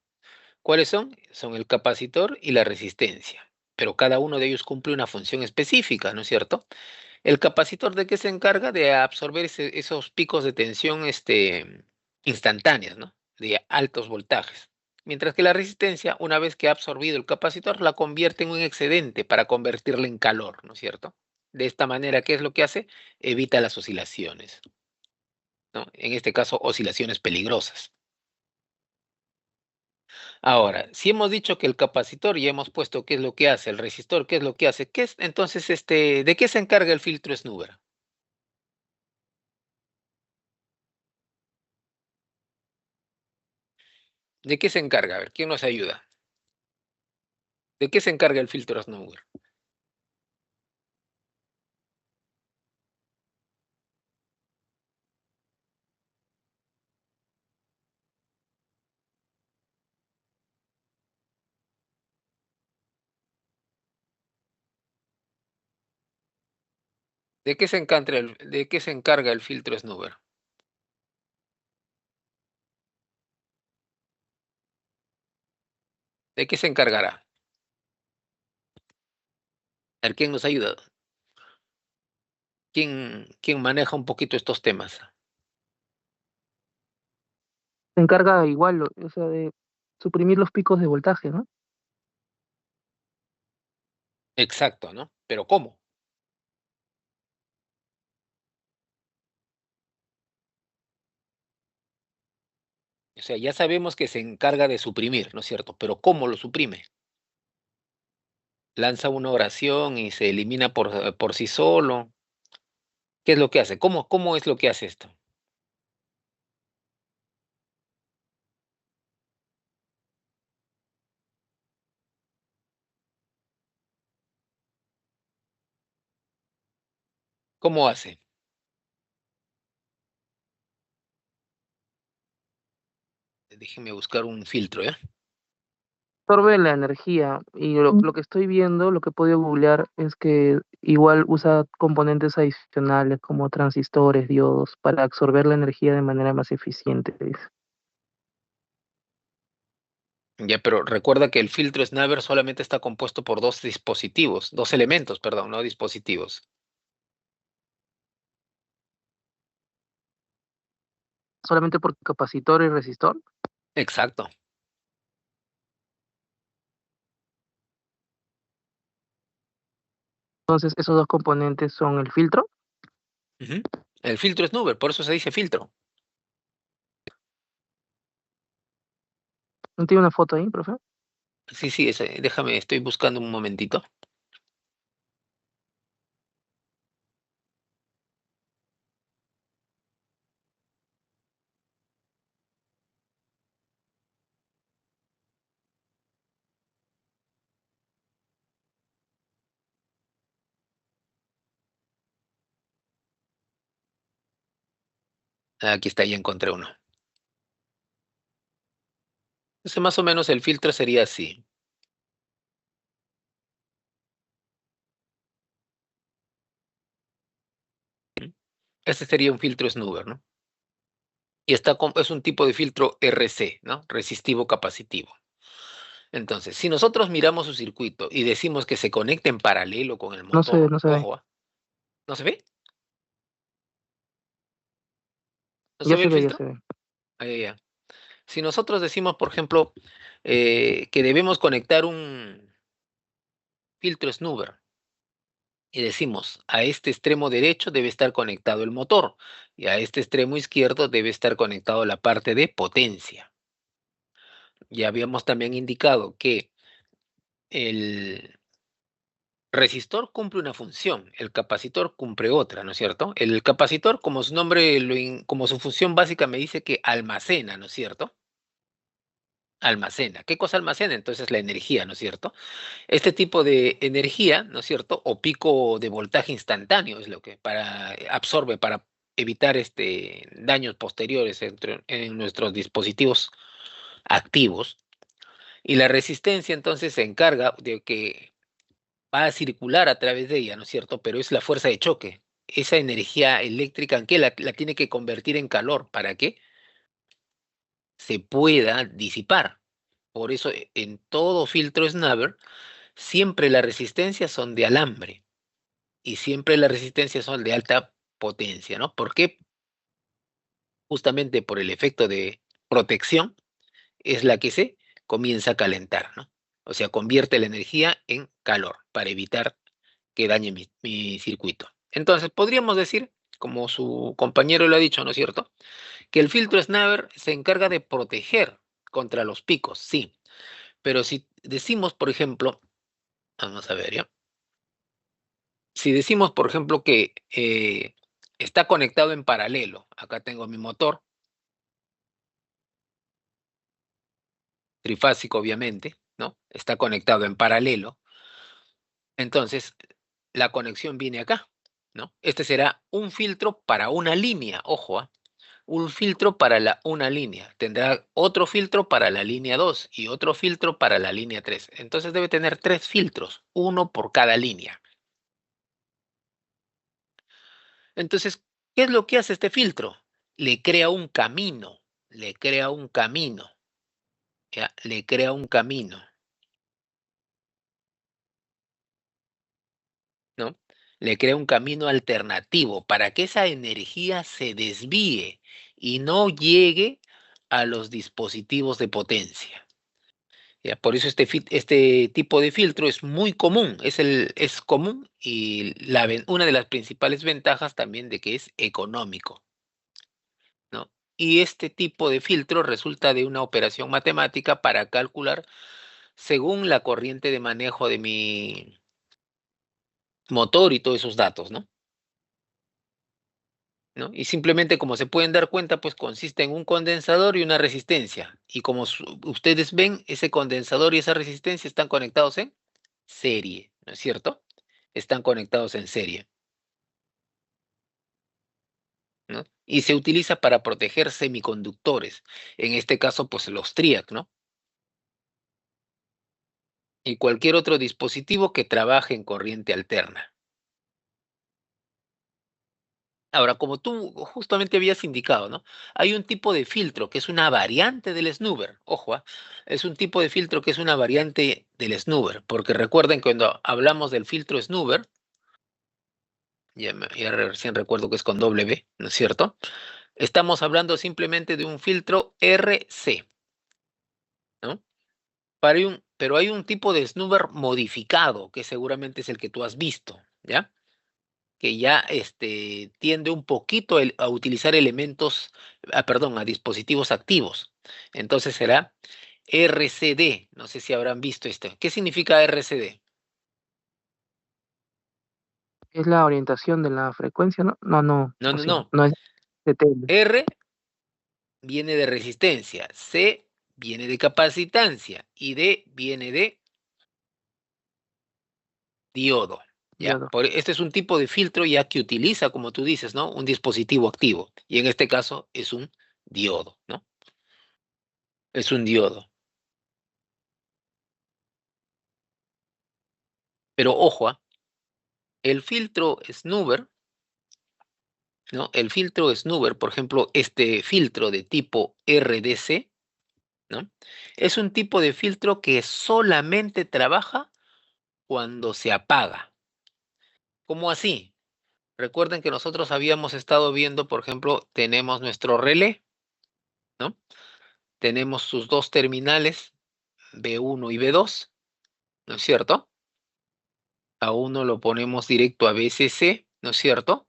¿Cuáles son? Son el capacitor y la resistencia, pero cada uno de ellos cumple una función específica, ¿no es cierto? El capacitor, ¿de qué se encarga? De absorber esos picos de tensión instantáneos, ¿no? De altos voltajes. Mientras que la resistencia, una vez que ha absorbido el capacitor, la convierte en un excedente para convertirla en calor, ¿no es cierto? De esta manera, ¿qué es lo que hace? Evita las oscilaciones, ¿no? En este caso, oscilaciones peligrosas. Ahora, si hemos dicho que el capacitor ya hemos puesto qué es lo que hace, el resistor qué es lo que hace, ¿qué es entonces de qué se encarga el filtro Snubber? ¿De qué se encarga? A ver, ¿quién nos ayuda? ¿De qué se encarga el filtro Snubber? ¿De qué se encarga el filtro Snubber? ¿De qué se encargará? A ver, ¿quién nos ayuda? ¿Quién maneja un poquito estos temas? Se encarga igual, o sea, de suprimir los picos de voltaje, ¿no? Exacto, ¿no? Pero ¿cómo? O sea, ya sabemos que se encarga de suprimir, ¿no es cierto? Pero ¿cómo lo suprime? Lanza una oración y se elimina por sí solo. ¿Qué es lo que hace? ¿Cómo es lo que hace esto? ¿Cómo hace? Déjeme buscar un filtro, ¿eh? Absorbe la energía y lo que estoy viendo, lo que he podido googlear es que igual usa componentes adicionales como transistores, diodos, para absorber la energía de manera más eficiente, dice. Ya, pero recuerda que el filtro Snubber solamente está compuesto por dos dispositivos, dos elementos, perdón, no dispositivos. Solamente por capacitor y resistor. Exacto. Entonces, esos dos componentes son el filtro. Ujú. El filtro Snubber, por eso se dice filtro. ¿No tiene una foto ahí, profe? Sí, sí, déjame, estoy buscando un momentito. Aquí está, ya encontré uno. Entonces, más o menos el filtro sería así. Este sería un filtro Snubber, ¿no? Y es un tipo de filtro RC, ¿no? Resistivo capacitivo. Entonces, si nosotros miramos su circuito y decimos que se conecta en paralelo con el No se ve, motor, no se ve. ojo, ¿no se ve? ¿No se Ya ve se el ve, ya filtro? se ve. Ah, ya, ya. Si nosotros decimos, por ejemplo, que debemos conectar un filtro Snubber y decimos, a este extremo derecho debe estar conectado el motor y a este extremo izquierdo debe estar conectado la parte de potencia. Ya habíamos también indicado que el resistor cumple una función, el capacitor cumple otra, ¿no es cierto? El capacitor, como su nombre, como su función básica me dice que almacena, ¿no es cierto? Almacena. ¿Qué cosa almacena? Entonces la energía, ¿no es cierto? Este tipo de energía, ¿no es cierto? O pico de voltaje instantáneo es lo que absorbe para evitar daños posteriores en nuestros dispositivos activos. Y la resistencia entonces se encarga de que va a circular a través de ella, ¿no es cierto? Pero es la fuerza de choque. Esa energía eléctrica, ¿en qué? La tiene que convertir en calor. ¿Para qué? Se pueda disipar. Por eso en todo filtro Snubber, siempre las resistencias son de alambre y siempre las resistencias son de alta potencia, ¿no? ¿Por qué? Justamente por el efecto de protección es la que se comienza a calentar, ¿no? O sea, convierte la energía en calor para evitar que dañe mi circuito. Entonces, podríamos decir, como su compañero lo ha dicho, ¿no es cierto? Que el filtro Snubber se encarga de proteger contra los picos, sí. Pero si decimos, por ejemplo, vamos a ver, ¿ya? Si decimos, por ejemplo, que está conectado en paralelo, acá tengo mi motor, trifásico obviamente, ¿no? Está conectado en paralelo, entonces la conexión viene acá, ¿no? Este será un filtro para una línea, ojo, ¿ah? Un filtro para una línea. Tendrá otro filtro para la línea 2 y otro filtro para la línea 3. Entonces debe tener 3 filtros, uno por cada línea. Entonces, ¿qué es lo que hace este filtro? Le crea un camino, le crea un camino, ¿ya? Le crea un camino, ¿no? Le crea un camino alternativo para que esa energía se desvíe y no llegue a los dispositivos de potencia. ¿Ya? Por eso este tipo de filtro es muy común, es común y una de las principales ventajas también de que es económico, ¿no? Y este tipo de filtro resulta de una operación matemática para calcular según la corriente de manejo de mi motor y todos esos datos, ¿no? ¿No? Y simplemente como se pueden dar cuenta, pues consiste en un condensador y una resistencia. Y como ustedes ven, ese condensador y esa resistencia están conectados en serie, ¿no es cierto? Están conectados en serie, ¿no? Y se utiliza para proteger semiconductores, en este caso, pues los TRIAC, ¿no? Y cualquier otro dispositivo que trabaje en corriente alterna. Ahora, como tú justamente habías indicado, ¿no? Hay un tipo de filtro que es una variante del Snubber. Ojo, es un tipo de filtro que es una variante del Snubber, porque recuerden que cuando hablamos del filtro Snubber, ya recién recuerdo que es con doble B, ¿no es cierto? Estamos hablando simplemente de un filtro RC, ¿no? Pero hay un tipo de Snubber modificado, que seguramente es el que tú has visto, ¿ya? Que ya tiende un poquito a utilizar elementos, perdón, a dispositivos activos. Entonces será RCD. No sé si habrán visto esto. ¿Qué significa RCD? Es la orientación de la frecuencia, ¿no? No, no, No, o no, sí, no. no es de tele. R viene de resistencia, C viene de capacitancia y D viene de diodo. ¿Ya? Diodo. Este es un tipo de filtro ya que utiliza, como tú dices, ¿no? Un dispositivo activo. Y en este caso es un diodo, ¿no? Es un diodo. Pero ojo, el filtro Snubber, ¿no? El filtro Snubber, por ejemplo, este filtro de tipo RDC, ¿no? Es un tipo de filtro que solamente trabaja cuando se apaga. ¿Cómo así? Recuerden que nosotros habíamos estado viendo, por ejemplo, tenemos nuestro relé, ¿no? Tenemos sus dos terminales, B1 y B2, ¿no es cierto? A uno lo ponemos directo a VCC, ¿no es cierto?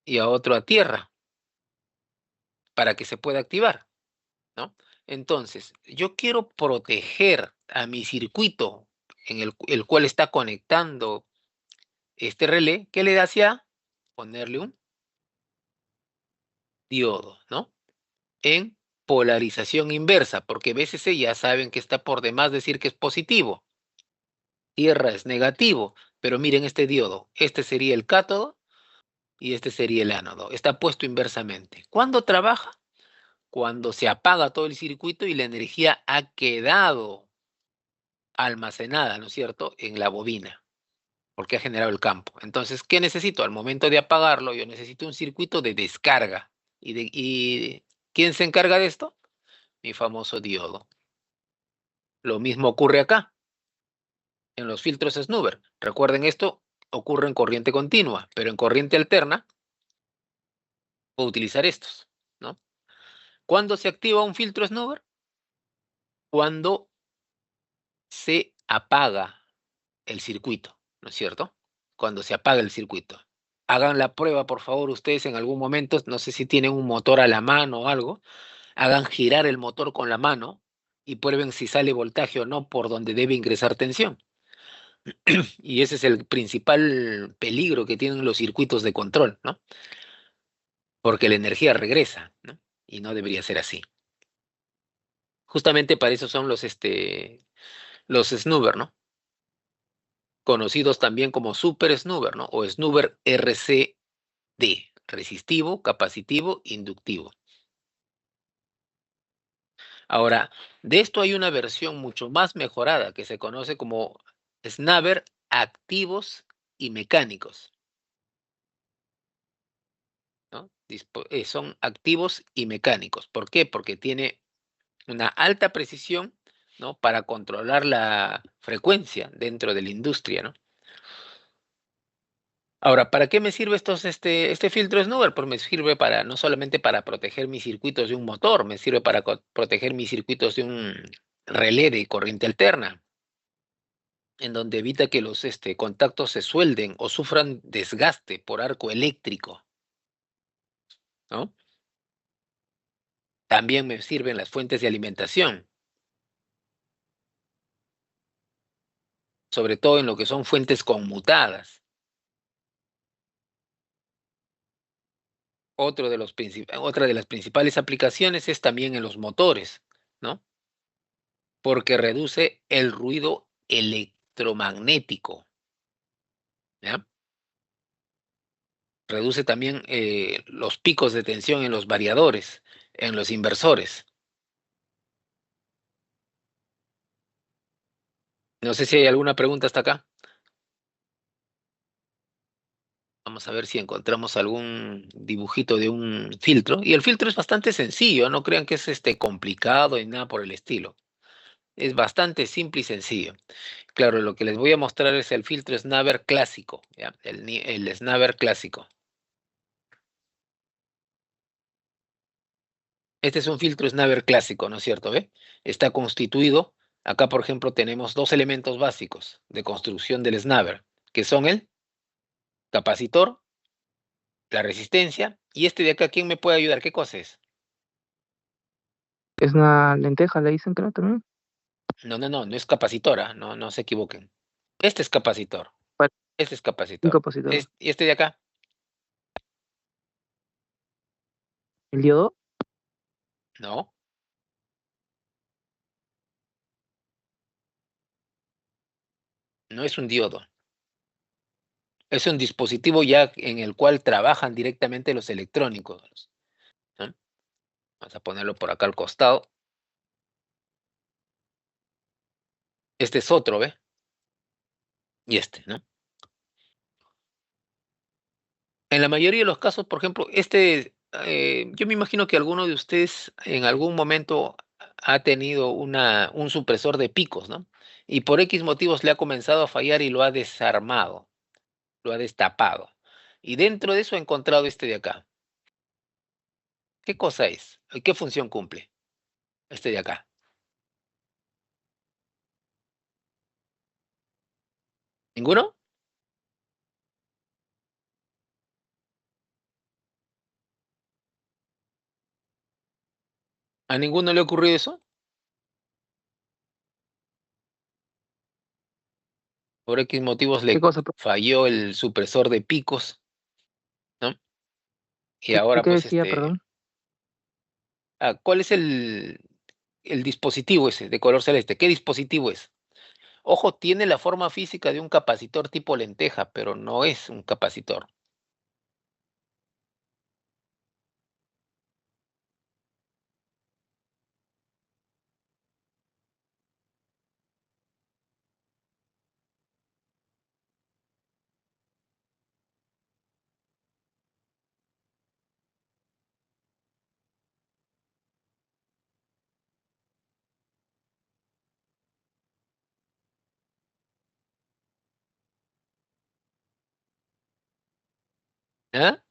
Y a otro a tierra, para que se pueda activar, ¿no? Entonces, yo quiero proteger a mi circuito en el cual está conectando este relé. ¿Qué le hacía? Ponerle un diodo, ¿no? En polarización inversa, porque VCC ya saben que está por demás decir que es positivo. Tierra es negativo, pero miren este diodo. Este sería el cátodo y este sería el ánodo. Está puesto inversamente. ¿Cuándo trabaja? Cuando se apaga todo el circuito y la energía ha quedado almacenada, ¿no es cierto?, en la bobina. porque ha generado el campo. Entonces, ¿qué necesito? Al momento de apagarlo, yo necesito un circuito de descarga. ¿Y quién se encarga de esto? Mi famoso diodo. Lo mismo ocurre acá, en los filtros Snubber. Recuerden, esto ocurre en corriente continua, pero en corriente alterna puedo utilizar estos, ¿no? ¿Cuándo se activa un filtro Snubber? Cuando se apaga el circuito, ¿no es cierto? Cuando se apaga el circuito. Hagan la prueba, por favor, ustedes en algún momento, no sé si tienen un motor a la mano o algo, hagan girar el motor con la mano y prueben si sale voltaje o no por donde debe ingresar tensión. Y ese es el principal peligro que tienen los circuitos de control, ¿no? Porque la energía regresa, ¿no? Y no debería ser así. Justamente para eso son los snubber, ¿no? Conocidos también como super snubber, ¿no? O snubber RCD, resistivo, capacitivo, inductivo. Ahora, de esto hay una versión mucho más mejorada que se conoce como snubber activos y mecánicos, ¿no? Son activos y mecánicos. ¿Por qué? Porque tiene una alta precisión, ¿no? Para controlar la frecuencia dentro de la industria, ¿no? Ahora, ¿para qué me sirve este filtro Snubber? Pues me sirve para, no solamente para proteger mis circuitos de un motor, me sirve para proteger mis circuitos de un relé de corriente alterna, en donde evita que los contactos se suelden o sufran desgaste por arco eléctrico, ¿no? También me sirven las fuentes de alimentación, sobre todo en lo que son fuentes conmutadas. Otra de las principales aplicaciones es también en los motores, ¿no? Porque reduce el ruido electromagnético, ¿ya? Reduce también los picos de tensión en los variadores, en los inversores. No sé si hay alguna pregunta hasta acá. Vamos a ver si encontramos algún dibujito de un filtro. Y el filtro es bastante sencillo, no crean que es complicado y nada por el estilo. Es bastante simple y sencillo. Claro, lo que les voy a mostrar es el filtro Snubber clásico, ¿ya? El Snubber clásico. Este es un filtro Snubber clásico, ¿no es cierto? ¿Ve? Está constituido, acá por ejemplo tenemos dos elementos básicos de construcción del Snubber, que son el capacitor, la resistencia, y este de acá, ¿quién me puede ayudar? ¿Qué cosa es? Es una lenteja, le dicen, creo, también. No, no, no, no es capacitora, no, no se equivoquen. Este es capacitor, Para este es un capacitor. capacitor. ¿Y este de acá? ¿El diodo? No, no es un diodo. Es un dispositivo ya en el cual trabajan directamente los electrónicos, ¿no? Vamos a ponerlo por acá al costado. Este es otro, ¿ve? Y ¿no? En la mayoría de los casos, por ejemplo, yo me imagino que alguno de ustedes en algún momento ha tenido un supresor de picos, ¿no? Y por X motivos le ha comenzado a fallar y lo ha desarmado, lo ha destapado. Y dentro de eso ha encontrado este de acá. ¿Qué cosa es? ¿Qué función cumple? Este de acá. ¿Ninguno? ¿A ninguno le ha ocurrido eso? Por X motivos ¿Qué le cosa? falló el supresor de picos, ¿no? Y ¿Y ahora qué pues decía, perdón? ¿cuál es el dispositivo ese de color celeste? ¿Qué dispositivo es? Ojo, tiene la forma física de un capacitor tipo lenteja, pero no es un capacitor. ¿Ah?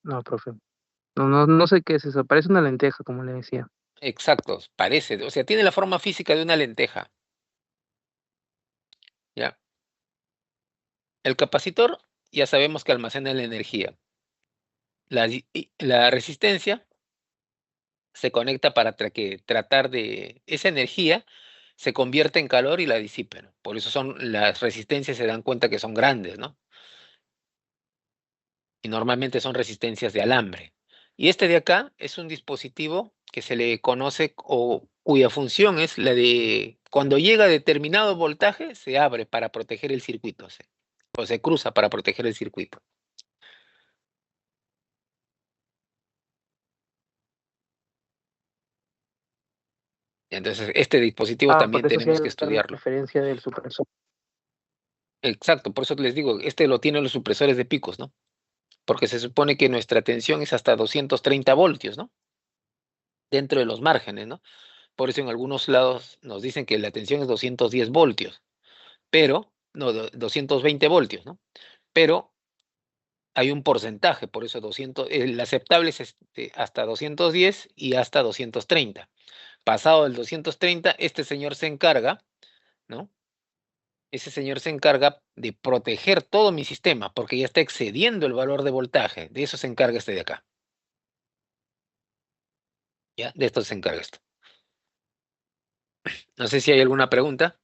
No, profe. No sé qué es eso. Parece una lenteja, como le decía. Exacto, parece, o sea, tiene la forma física de una lenteja, ¿ya? El capacitor ya sabemos que almacena la energía. La resistencia se conecta para que tratar de esa energía se convierte en calor y la disipe, ¿no? Por eso las resistencias se dan cuenta que son grandes, ¿no? Y normalmente son resistencias de alambre. Y este de acá es un dispositivo que se le conoce o cuya función es la de cuando llega a determinado voltaje se abre para proteger el circuito, o se cruza para proteger el circuito. Entonces, este dispositivo Ah, también por eso sí tenemos hay que la estudiarlo. referencia del supresor. Exacto, por eso les digo, este lo tienen los supresores de picos, ¿no? Porque se supone que nuestra tensión es hasta 230 voltios, ¿no? Dentro de los márgenes, ¿no? Por eso en algunos lados nos dicen que la tensión es 210 voltios, pero, no, 220 voltios, ¿no? Pero hay un porcentaje, por eso 200, el aceptable es hasta 210 y hasta 230. Pasado el 230, este señor se encarga, ¿no? Ese señor se encarga de proteger todo mi sistema, porque ya está excediendo el valor de voltaje. De eso se encarga este de acá. ¿Ya? De esto se encarga esto. No sé si hay alguna pregunta.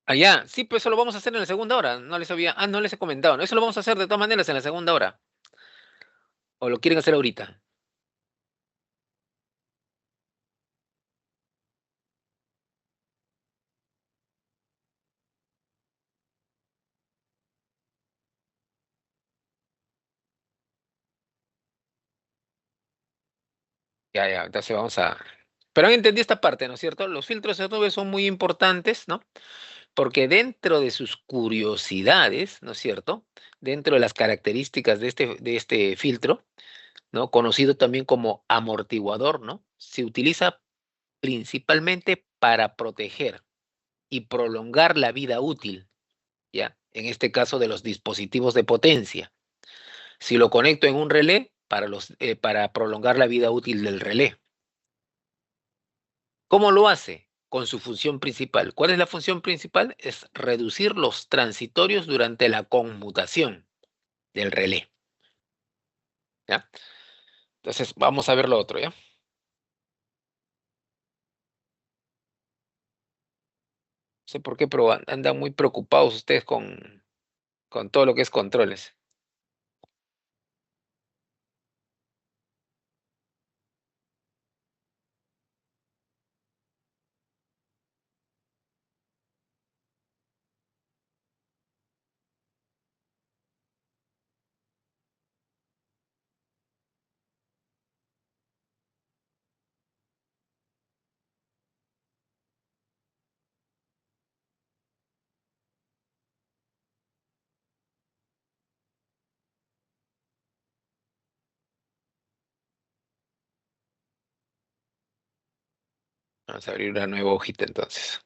Allá, sí, pues eso lo vamos a hacer en la segunda hora. No les he comentado, ¿no? Eso lo vamos a hacer de todas maneras en la segunda hora. ¿O lo quieren hacer ahorita? Ya, entonces vamos a... Pero han entendido esta parte, ¿no es cierto? Los filtros de nube son muy importantes, ¿no? Porque dentro de sus curiosidades, ¿no es cierto? Dentro de las características de este filtro, ¿no? Conocido también como amortiguador, ¿no? Se utiliza principalmente para proteger y prolongar la vida útil, ¿ya? En este caso de los dispositivos de potencia. Si lo conecto en un relé, para prolongar la vida útil del relé. ¿Cómo lo hace? Con su función principal. ¿Cuál es la función principal? Es reducir los transitorios durante la conmutación del relé, ¿ya? Entonces, vamos a ver lo otro, ¿ya? No sé por qué, pero andan muy preocupados ustedes con todo lo que es controles. Vamos a abrir una nueva hojita entonces.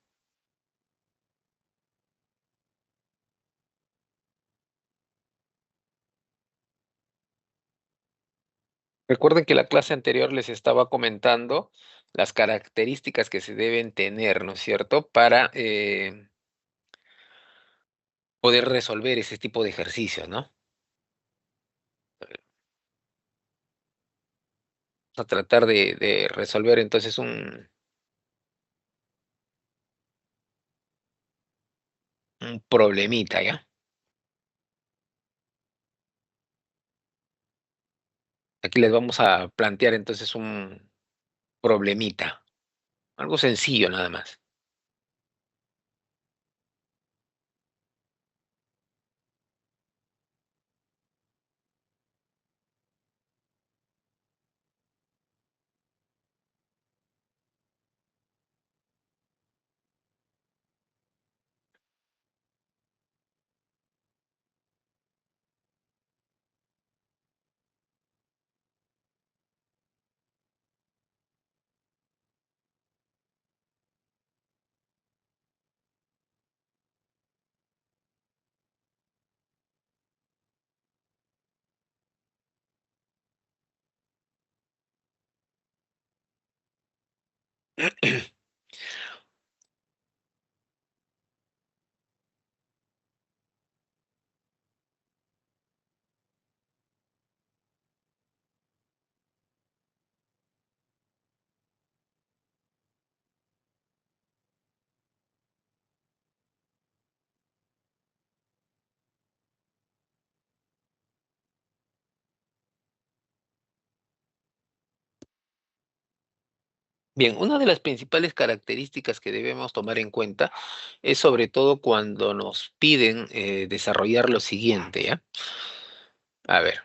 Recuerden que la clase anterior les estaba comentando las características que se deben tener, ¿no es cierto?, para poder resolver ese tipo de ejercicios, ¿no? A tratar de resolver entonces un problemita, ¿ya? Aquí les vamos a plantear entonces un problemita, algo sencillo nada más. Bien, una de las principales características que debemos tomar en cuenta es sobre todo cuando nos piden desarrollar lo siguiente, ¿ya? A ver,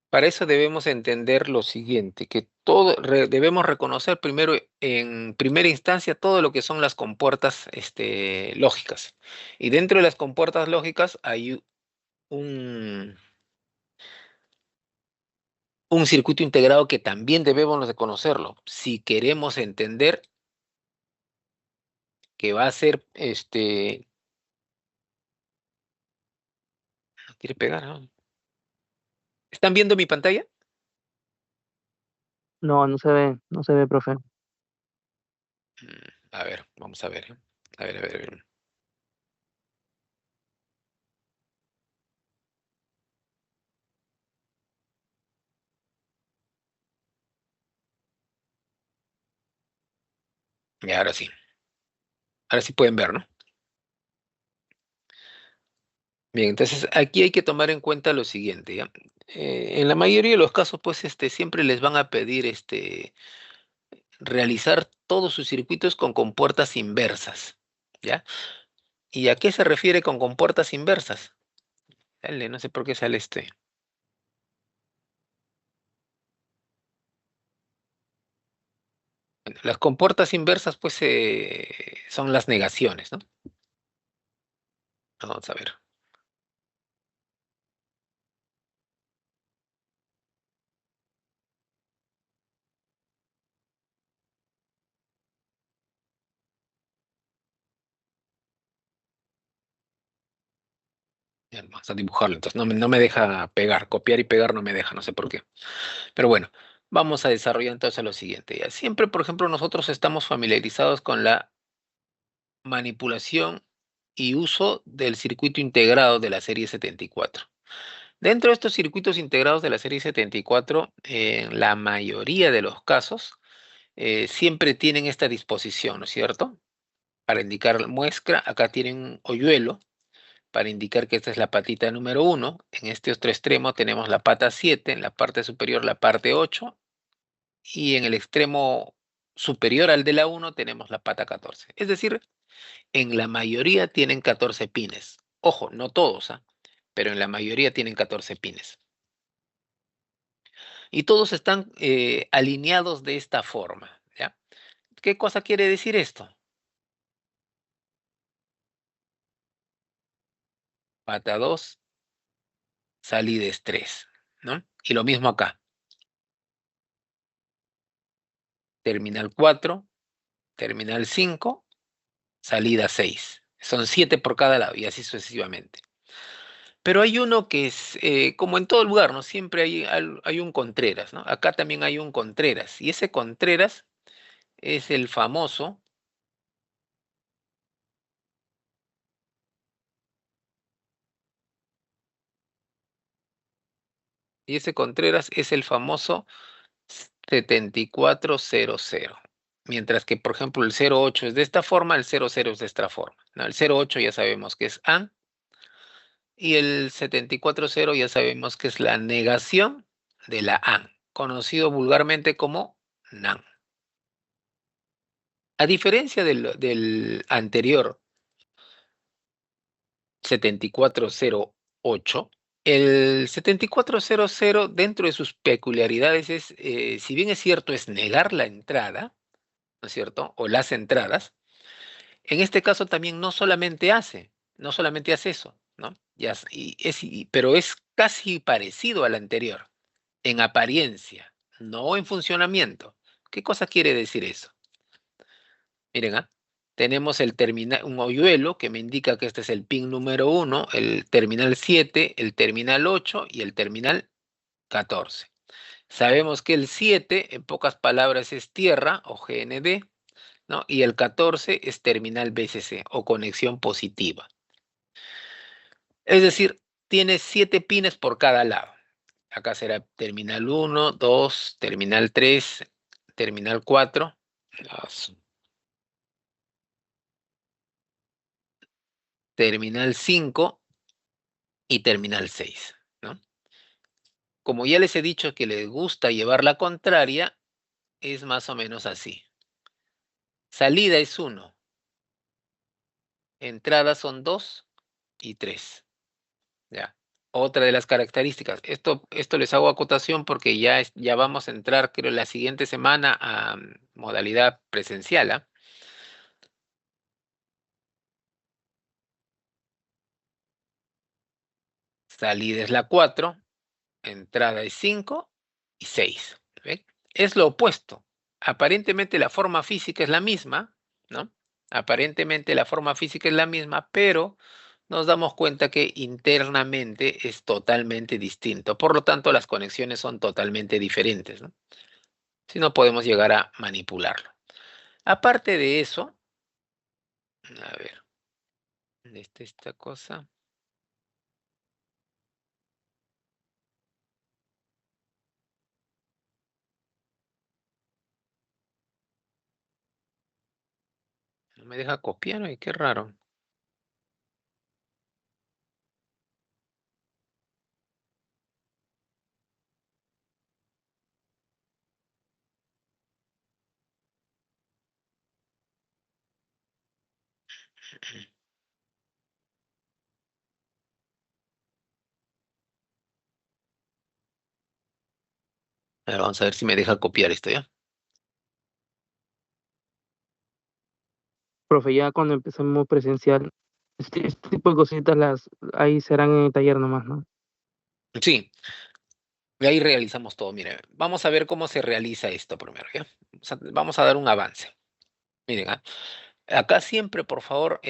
para eso debemos entender lo siguiente, que debemos reconocer primero, en primera instancia, todo lo que son las compuertas lógicas. Y dentro de las compuertas lógicas hay un, un circuito integrado que también debemos de conocerlo. Si queremos entender que va a ser, no quiere pegar, ¿no? ¿Están viendo mi pantalla? No, no se ve, profe. A ver, vamos a ver. A ver, a ver, a ver. Y ahora sí. Ahora sí pueden ver, ¿no? Bien, entonces aquí hay que tomar en cuenta lo siguiente, ¿ya? En la mayoría de los casos, pues, siempre les van a pedir, realizar todos sus circuitos con compuertas inversas, ¿ya? ¿Y a qué se refiere con compuertas inversas? Dale, no sé por qué sale este. Bueno, las compuertas inversas, pues, son las negaciones, ¿no? Vamos a ver. Ya, vamos a dibujarlo, entonces no me deja pegar, copiar y pegar no me deja, no sé por qué. Pero bueno, vamos a desarrollar entonces lo siguiente. Ya. Siempre, por ejemplo, nosotros estamos familiarizados con la manipulación y uso del circuito integrado de la serie 74. Dentro de estos circuitos integrados de la serie 74, en la mayoría de los casos, siempre tienen esta disposición, ¿no es cierto? Para indicar muestra, acá tienen un hoyuelo para indicar que esta es la patita número 1. En este otro extremo tenemos la pata 7, en la parte superior la parte 8 y en el extremo superior al de la 1 tenemos la pata 14. Es decir, en la mayoría tienen 14 pines. Ojo, no todos, ¿ah? Pero en la mayoría tienen 14 pines. Y todos están alineados de esta forma, ¿ya? ¿Qué cosa quiere decir esto? Pata 2, salida es 3, ¿no? Y lo mismo acá. Terminal 4, terminal 5, salida 6. Son 7 por cada lado y así sucesivamente. Pero hay uno que es, como en todo lugar, ¿no? Siempre hay un Contreras, ¿no? Acá también hay un Contreras. Y ese Contreras es el famoso, y ese Contreras es el famoso 7400. Mientras que, por ejemplo, el 08 es de esta forma, el 00 es de esta forma, ¿no? El 08 ya sabemos que es AND y el 740 ya sabemos que es la negación de la AND, conocido vulgarmente como NAND. A diferencia del anterior 7408, el 7400 dentro de sus peculiaridades es, si bien es cierto, es negar la entrada, ¿no es cierto? O las entradas, en este caso también no solamente hace eso, ¿no? Pero es casi parecido al anterior, en apariencia, no en funcionamiento. ¿Qué cosa quiere decir eso? Miren, ¿ah? tenemos el terminal, un hoyuelo que me indica que este es el pin número 1, el terminal 7, el terminal 8 y el terminal 14. Sabemos que el 7, en pocas palabras, es tierra o GND, ¿no? Y el 14 es terminal BCC o conexión positiva. Es decir, tiene 7 pines por cada lado. Acá será terminal 1, 2, terminal 3, terminal 4, terminal 5 y terminal 6, ¿no? Como ya les he dicho que les gusta llevar la contraria, es más o menos así. Salida es 1, entradas son 2 y 3. ¿Ya? Otra de las características, esto les hago acotación porque ya vamos a entrar, creo, la siguiente semana a modalidad presencial, ¿ah? Salida es la 4, entrada es 5 y 6. ¿Ven? Es lo opuesto. Aparentemente la forma física es la misma, ¿no? Aparentemente la forma física es la misma, pero nos damos cuenta que internamente es totalmente distinto. Por lo tanto, las conexiones son totalmente diferentes, ¿no? Si no podemos llegar a manipularlo. Aparte de eso, a ver, ¿dónde está esta cosa? No me deja copiar, ay, qué raro. A ver, vamos a ver si me deja copiar esto, ¿ya? Profe, ya cuando empecemos presencial, este tipo de cositas ahí serán en el taller nomás, ¿no? Sí, y ahí realizamos todo. Mire, vamos a ver cómo se realiza esto primero, ¿ya? Vamos a dar un avance. Miren, ¿ah? Acá siempre, por favor,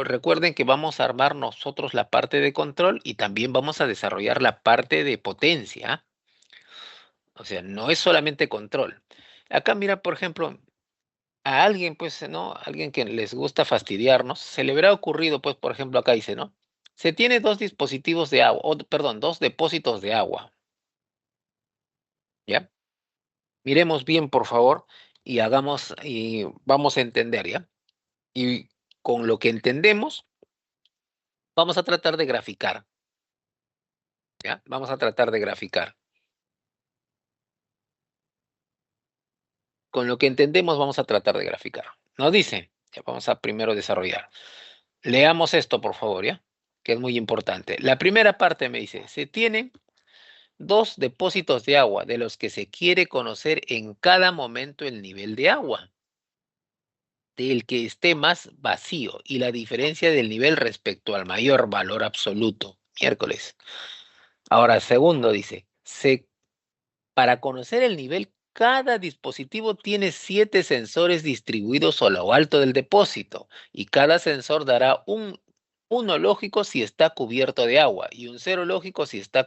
recuerden que vamos a armar nosotros la parte de control y también vamos a desarrollar la parte de potencia, ¿ah? O sea, no es solamente control. Acá, mira, por ejemplo, a alguien, pues, ¿no? Alguien que les gusta fastidiarnos, se le habrá ocurrido, pues, por ejemplo, acá dice, ¿no? Se tiene dos dispositivos de agua, perdón, dos depósitos de agua, ¿ya? Miremos bien, por favor, y vamos a entender, ¿ya? Y con lo que entendemos, vamos a tratar de graficar, ¿ya? Vamos a tratar de graficar. Con lo que entendemos, vamos a tratar de graficar. Nos dice, ya vamos a primero desarrollar. Leamos esto, por favor, ¿ya? Que es muy importante. La primera parte me dice, se tienen dos depósitos de agua de los que se quiere conocer en cada momento el nivel de agua, del que esté más vacío y la diferencia del nivel respecto al mayor valor absoluto. Miércoles. Ahora, segundo dice, para conocer el nivel, cada dispositivo tiene 7 sensores distribuidos a lo alto del depósito y cada sensor dará un 1 lógico si está cubierto de agua y un 0 lógico si está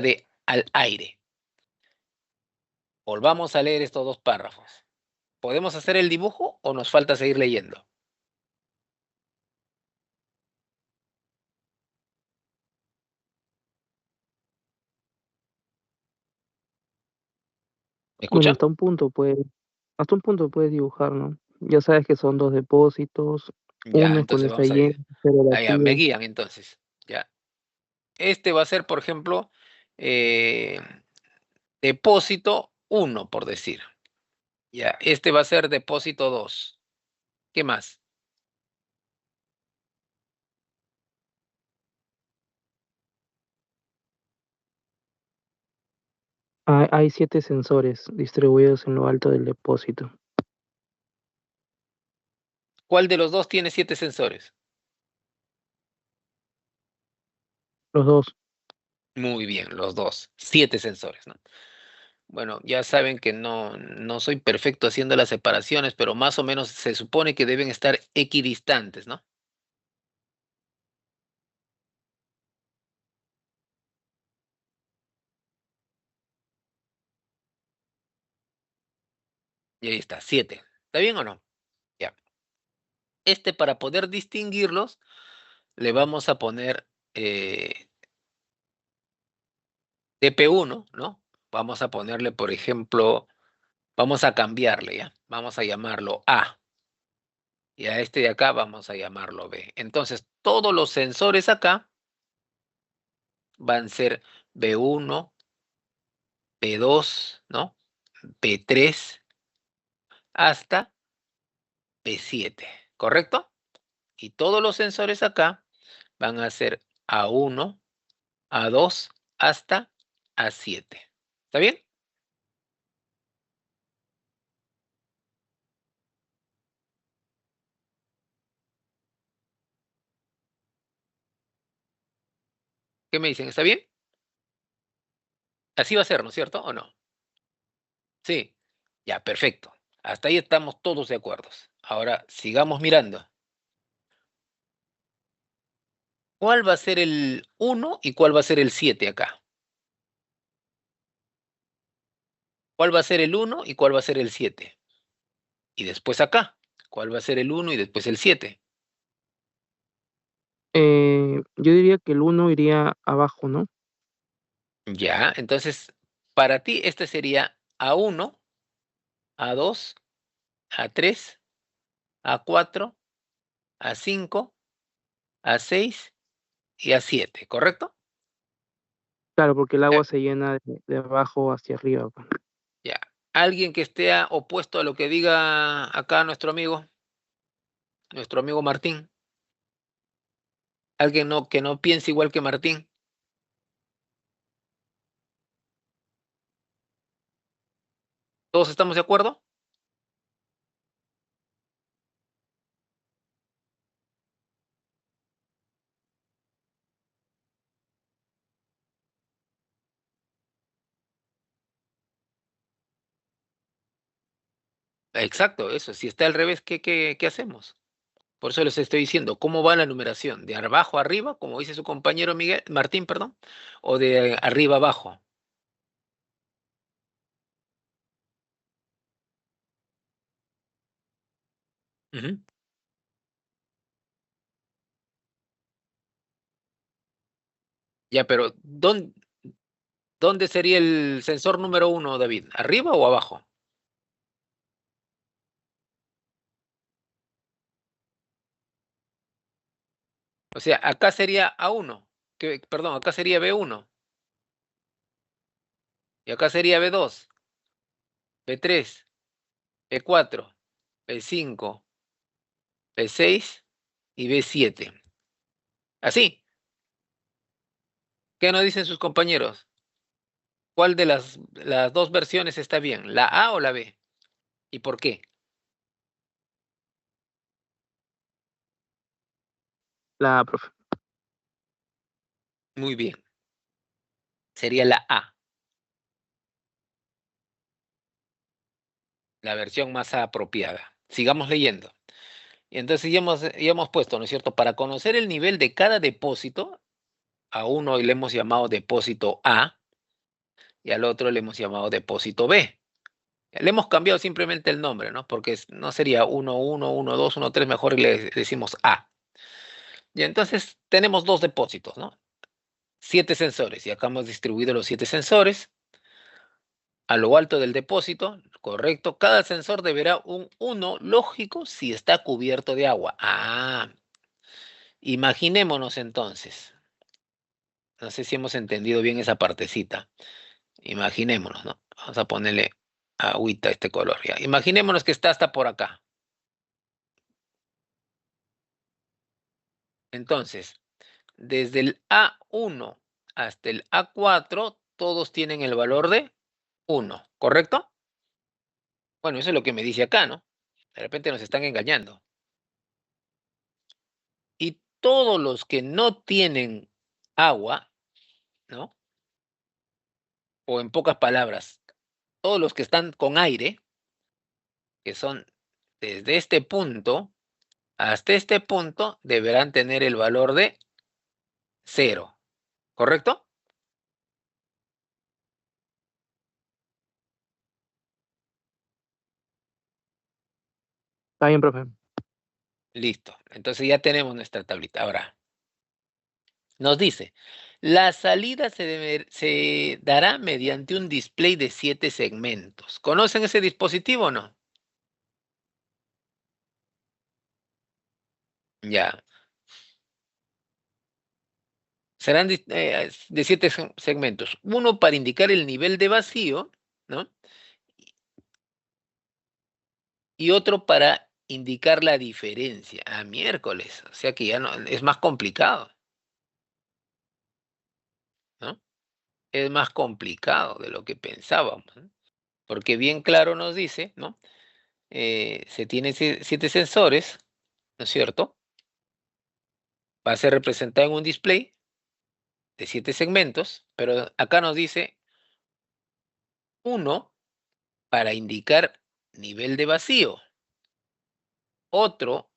de al aire. Volvamos a leer estos dos párrafos. ¿Podemos hacer el dibujo o nos falta seguir leyendo? ¿Me Bueno, escuchan? hasta un punto puedes dibujar, ¿no? Ya sabes que son dos depósitos, Ya, uno es cuando entonces está vamos a lleno, ir. pero Ah, ya, me vacío. guían entonces. Ya. Este va a ser, por ejemplo, eh, depósito 1, por decir. Ya, este va a ser depósito 2. ¿Qué más? Hay 7 sensores distribuidos en lo alto del depósito. ¿Cuál de los dos tiene 7 sensores? Los dos. Muy bien, los dos. 7 sensores, ¿no? Bueno, ya saben que no soy perfecto haciendo las separaciones, pero más o menos se supone que deben estar equidistantes, ¿no? Y ahí está, 7. ¿Está bien o no? Ya. Para poder distinguirlos, le vamos a poner TP1, ¿no? Vamos a ponerle, por ejemplo, vamos a cambiarle, ¿ya? Vamos a llamarlo A. Y a este de acá vamos a llamarlo B. Entonces, todos los sensores acá van a ser B1, B2, ¿no? B3 hasta B7, ¿correcto? Y todos los sensores acá van a ser A1, A2 hasta A7. ¿Está bien? ¿Qué me dicen? ¿Está bien? Así va a ser, ¿no es cierto? ¿O no? Sí. Ya, perfecto. Hasta ahí estamos todos de acuerdo. Ahora, sigamos mirando. ¿Cuál va a ser el 1 y cuál va a ser el 7 acá? ¿Cuál va a ser el 1 y cuál va a ser el 7? Y después acá, ¿cuál va a ser el 1 y después el 7? Yo diría que el 1 iría abajo, ¿no? Ya, entonces, para ti este sería A1, A2, A3, A4, A5, A6 y A7, ¿correcto? Claro, porque el Eh, agua se llena de abajo hacia arriba, pues. ya. ¿Alguien que esté opuesto a lo que diga acá nuestro amigo Martín? ¿Alguien que no piense igual que Martín? ¿Todos estamos de acuerdo? Exacto, eso. Si está al revés, ¿qué hacemos? Por eso les estoy diciendo, ¿cómo va la numeración? ¿De abajo a arriba, como dice su compañero Martín, perdón? ¿O de arriba abajo? Ujú. Ya, pero ¿dónde sería el sensor número 1, David? ¿Arriba o abajo? O sea, acá sería A1, perdón, acá sería B1, y acá sería B2, B3, B4, B5, B6 y B7. Así, ¿qué nos dicen sus compañeros? ¿Cuál de las dos versiones está bien? ¿La A o la B? ¿Y por qué? La profe. Muy bien, sería la A, la versión más apropiada. Sigamos leyendo. Y entonces ya hemos puesto, ¿no es cierto? Para conocer el nivel de cada depósito, a uno le hemos llamado depósito A y al otro le hemos llamado depósito B. Le hemos cambiado simplemente el nombre, ¿no? Porque no sería 1, 1, 1, 2, 1, 3, mejor le decimos A. Y entonces tenemos dos depósitos, ¿no? 7 sensores, y acá hemos distribuido los 7 sensores a lo alto del depósito, correcto. Cada sensor deberá un 1 lógico si está cubierto de agua. Imaginémonos entonces. No sé si hemos entendido bien esa partecita. Imaginémonos, ¿no? Vamos a ponerle agüita a este color, ya. Imaginémonos que está hasta por acá. Entonces, desde el A1 hasta el A4, todos tienen el valor de 1, ¿correcto? Bueno, eso es lo que me dice acá, ¿no? De repente nos están engañando. Y todos los que no tienen agua, ¿no? O en pocas palabras, todos los que están con aire, que son desde este punto hasta este punto, deberán tener el valor de 0, ¿correcto? Está bien, profe. Listo. Entonces ya tenemos nuestra tablita. Ahora, nos dice, la salida se dará mediante un display de 7 segmentos. ¿Conocen ese dispositivo o no? Ya. Serán de 7 segmentos. Uno para indicar el nivel de vacío, ¿no? Y otro para indicar la diferencia. Ah, miércoles. O sea que ya no, es más complicado, ¿no? Es más complicado de lo que pensábamos, ¿no? Porque bien claro nos dice, ¿no? Se tienen 7 sensores, ¿no es cierto? Va a ser representado en un display de 7 segmentos, pero acá nos dice uno para indicar nivel de vacío, otro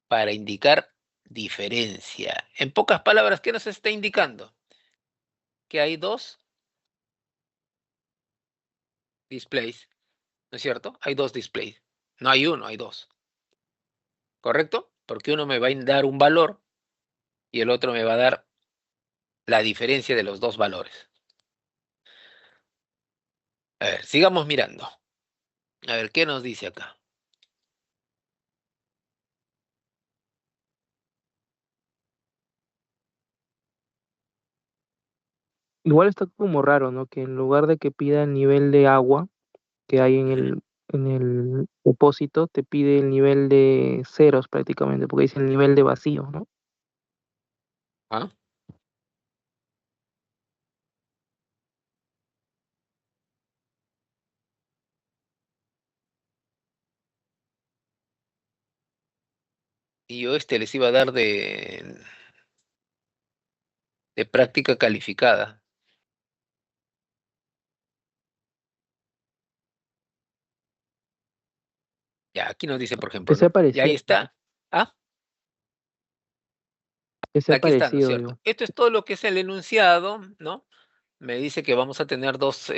para indicar diferencia. En pocas palabras, ¿qué nos está indicando? Que hay dos displays, ¿no es cierto? Hay dos displays. No hay uno, hay dos. ¿Correcto? Porque uno me va a dar un valor y el otro me va a dar la diferencia de los dos valores. A ver, sigamos mirando. A ver, ¿qué nos dice acá? Igual está como raro, ¿no? Que en lugar de que pida el nivel de agua que hay Ujú. en el depósito, te pide el nivel de ceros prácticamente, porque dice el nivel de vacío, ¿no? ¿Ah? Y yo les iba a dar de práctica calificada. Ya, aquí nos dice, por Que ejemplo, sea ¿no? Y ahí parecido, está. Ah, que sea aquí está, ¿no es parecido, cierto? digo. Esto es todo lo que es el enunciado, ¿no? Me dice que vamos a tener dos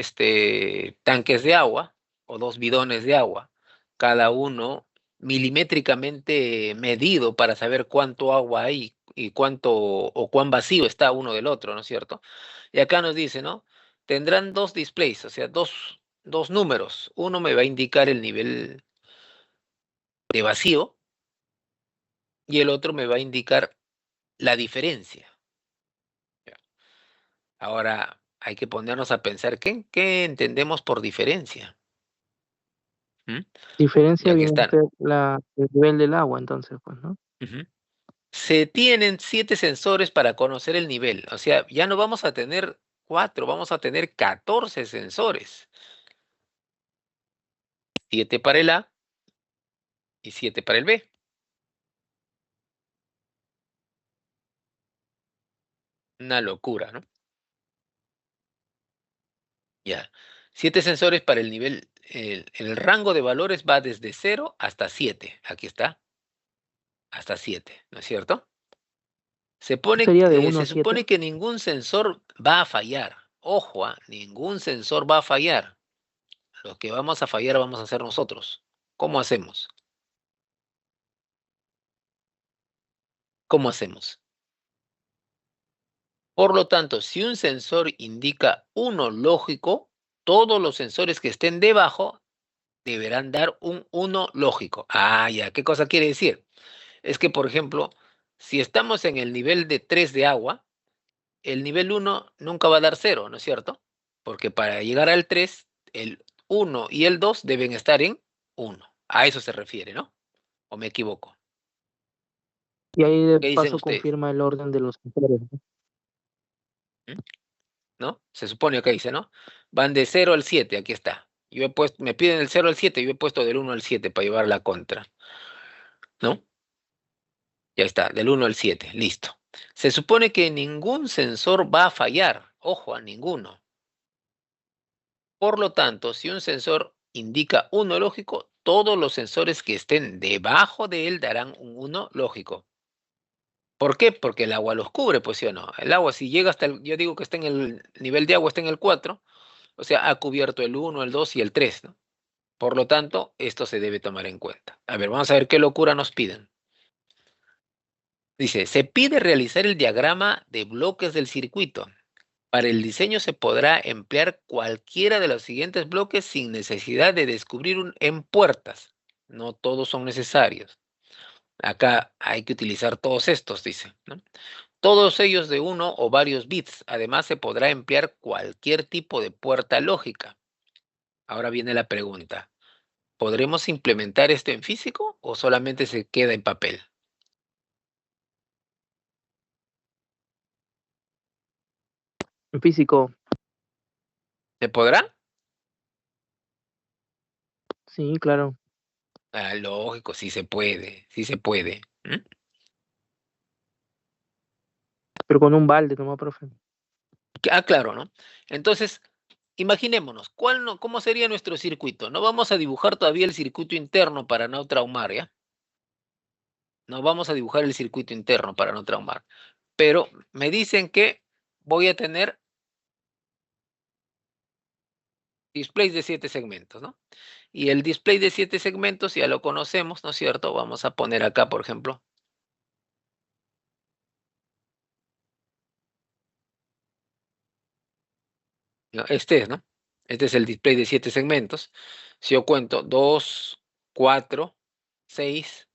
tanques de agua o dos bidones de agua, cada uno milimétricamente medido para saber cuánto agua hay y cuánto o cuán vacío está uno del otro, ¿no es cierto? Y acá nos dice, ¿no? Tendrán dos displays, o sea, dos números. Uno me va a indicar el nivel de vacío y el otro me va a indicar la diferencia. Ahora hay que ponernos a pensar, ¿qué entendemos por diferencia? ¿Mm? Y Diferencia aquí viene a están. ser el nivel del agua, entonces, pues, ¿no? Ujú. Se tienen 7 sensores para conocer el nivel. O sea, ya no vamos a tener 4, vamos a tener 14 sensores. 7 para el A y 7 para el B. Una locura, ¿no? Ya. 7 sensores para el nivel. El rango de valores va desde 0 hasta 7. Aquí está. Hasta 7, ¿no es cierto? Sería de uno Se a 7. supone que ningún sensor va a fallar. Ojo, ningún sensor va a fallar. Lo que vamos a fallar vamos a hacer nosotros. ¿Cómo hacemos? ¿Cómo hacemos? Por lo tanto, si un sensor indica uno lógico, todos los sensores que estén debajo deberán dar un uno lógico. Ah, ya, ¿qué cosa quiere decir? Es que, por ejemplo, si estamos en el nivel de 3 de agua, el nivel uno nunca va a dar cero, ¿no es cierto? Porque para llegar al 3, el uno y el 2 deben estar en uno. A eso se refiere, ¿no? ¿O me equivoco? Y ahí de ¿Qué dicen paso ustedes? confirma el orden de los sensores, ¿no? ¿Mm? ¿No? Se supone que dice, ¿no? Van de 0 al 7, aquí está. Yo he puesto, me piden el 0 al 7, yo he puesto del 1 al 7 para llevar la contra, ¿no? Ya está, del 1 al 7, listo. Se supone que ningún sensor va a fallar, ojo, a ninguno. Por lo tanto, si un sensor indica 1 lógico, todos los sensores que estén debajo de él darán un 1 lógico. ¿Por qué? Porque el agua los cubre, pues sí o no. El agua, si llega hasta yo digo que está en el nivel de agua, está en el 4, o sea, ha cubierto el 1, el 2 y el 3, ¿no? Por lo tanto, esto se debe tomar en cuenta. A ver, vamos a ver qué locura nos piden. Dice, se pide realizar el diagrama de bloques del circuito. Para el diseño se podrá emplear cualquiera de los siguientes bloques sin necesidad de descubrir en puertas. No todos son necesarios. Acá hay que utilizar todos estos, dice, ¿no? Todos ellos de uno o varios bits. Además, se podrá emplear cualquier tipo de puerta lógica. Ahora viene la pregunta. ¿Podremos implementar esto en físico o solamente se queda en papel? En físico, ¿Se podrá? sí, claro. Ah, lógico, sí se puede, sí se puede. ¿Mm? Pero con un balde nomás, profe. Ah, claro, ¿no? Entonces, imaginémonos, ¿cómo sería nuestro circuito? No vamos a dibujar todavía el circuito interno para no traumar, ¿ya? No vamos a dibujar el circuito interno para no traumar. Pero me dicen que voy a tener displays de 7 segmentos, ¿no? Y el display de 7 segmentos ya lo conocemos, ¿no es cierto? Vamos a poner acá, por ejemplo. ¿No? Este es, ¿no? Este es el display de 7 segmentos. Si yo cuento 2, 4, 6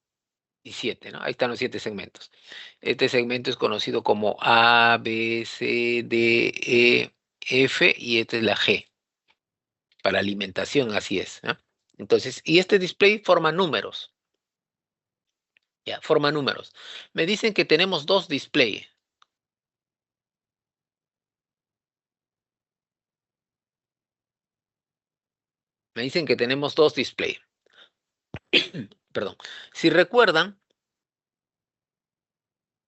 y 7, ¿no? Ahí están los 7 segmentos. Este segmento es conocido como A, B, C, D, E, F y esta es la G. Para alimentación, así es, ¿no? Entonces, y este display forma números. Ya, forma números. Me dicen que tenemos dos displays. Me dicen que tenemos dos displays. Perdón. Si recuerdan,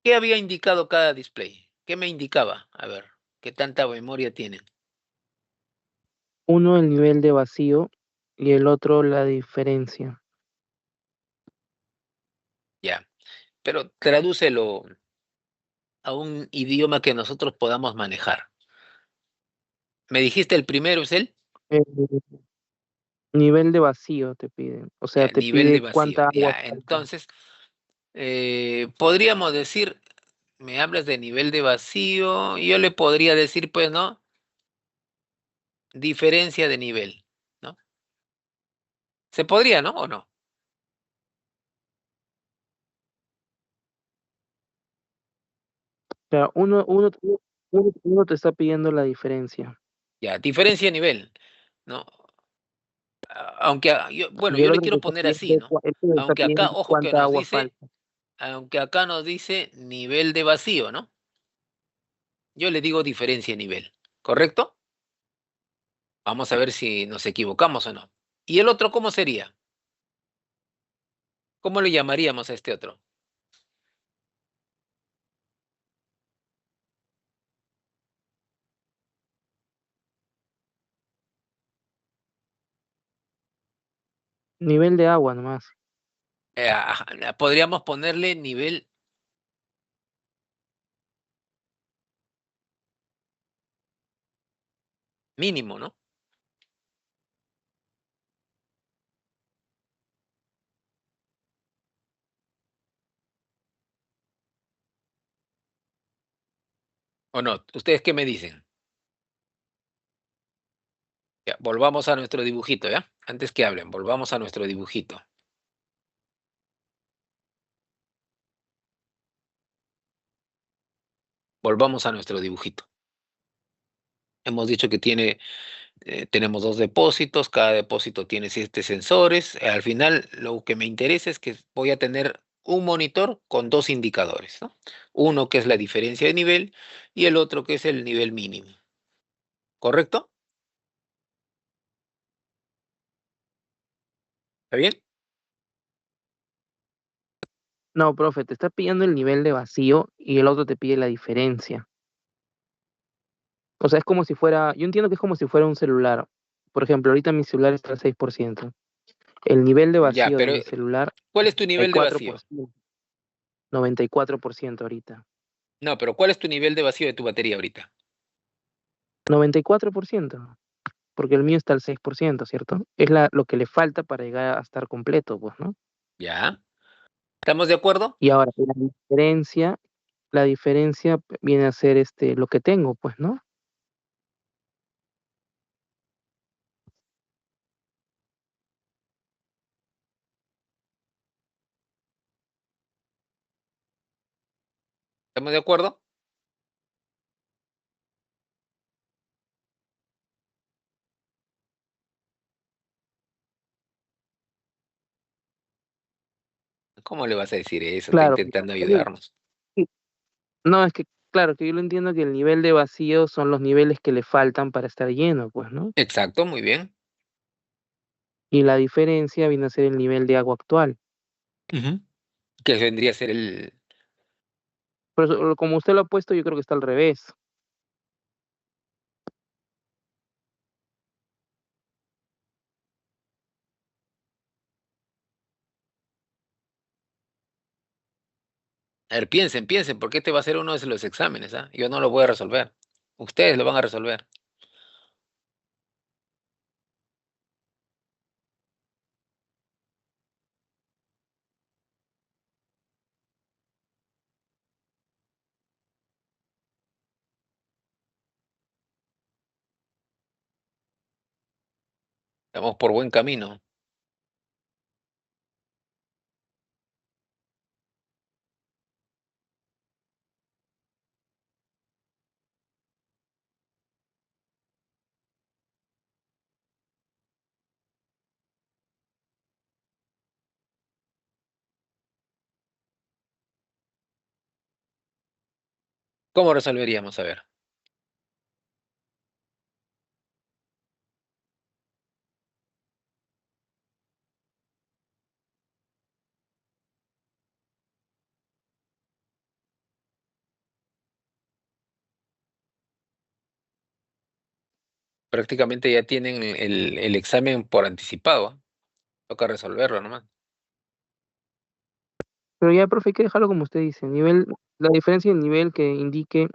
¿qué había indicado cada display? ¿Qué me indicaba? A ver, ¿qué tanta memoria tienen? Uno el nivel de vacío y el otro la diferencia. Ya, pero tradúcelo a un idioma que nosotros podamos manejar. ¿Me dijiste el primero es el? El nivel de vacío te piden. O sea, Ya, te nivel de pide vacío. cuánta agua Ya, falta. entonces, podríamos decir, me hablas de nivel de vacío, yo le podría decir, pues, ¿no? Diferencia de nivel, ¿no? ¿Se podría, no? ¿O no? O sea, uno te está pidiendo la diferencia. Ya, diferencia de nivel, ¿no? Aunque, bueno, Y yo el le otro te quiero está poner así, pidiendo, ¿no? el otro te está Aunque acá, pidiendo ojo que cuánta nos agua dice, falta. aunque acá nos dice nivel de vacío, ¿no? Yo le digo diferencia de nivel, ¿correcto? Vamos a ver si nos equivocamos o no. ¿Y el otro cómo sería? ¿Cómo le llamaríamos a este otro? Nivel de agua nomás. Ajá, podríamos ponerle nivel mínimo, ¿no? ¿O no? ¿Ustedes qué me dicen? Ya, volvamos a nuestro dibujito, ¿ya? Antes que hablen, volvamos a nuestro dibujito. Volvamos a nuestro dibujito. Hemos dicho que tenemos dos depósitos, cada depósito tiene 7 sensores. Al final, lo que me interesa es que voy a tener un monitor con dos indicadores, ¿no? Uno que es la diferencia de nivel y el otro que es el nivel mínimo. ¿Correcto? ¿Está bien? No, profe, te está pidiendo el nivel de vacío y el otro te pide la diferencia. O sea, es como si fuera, yo entiendo que es como si fuera un celular, Por ejemplo, ahorita mi celular está al 6%. El nivel de Ya, vacío de pero mi celular, ¿cuál es tu nivel de vacío? 94%, 94% ahorita. No, pero ¿cuál es tu nivel de vacío de tu batería ahorita? 94%, porque el mío está al 6%, ¿cierto? Es lo que le falta para llegar a estar completo, pues, ¿no? ¿Ya? ¿Estamos de acuerdo? Y ahora, la diferencia viene a ser lo que tengo, pues, ¿no? ¿Estamos de acuerdo? ¿Cómo le vas a decir eso? Está Claro. intentando ayudarnos. Sí. No, es que, claro, que yo lo entiendo que el nivel de vacío son los niveles que le faltan para estar lleno, pues, ¿no? Exacto, muy bien. Y la diferencia viene a ser el nivel de agua actual. Ujú. Que vendría a ser el... Por eso, como usted lo ha puesto, yo creo que está al revés. A ver, piensen, porque este va a ser uno de los exámenes, ¿ah? Yo no lo voy a resolver. Ustedes lo van a resolver. Estamos por buen camino. ¿Cómo resolveríamos? A ver. Prácticamente ya tienen el examen por anticipado, ¿ah? Toca resolverlo nomás. Pero ya, profe, hay que dejarlo como usted dice, la diferencia del nivel que indique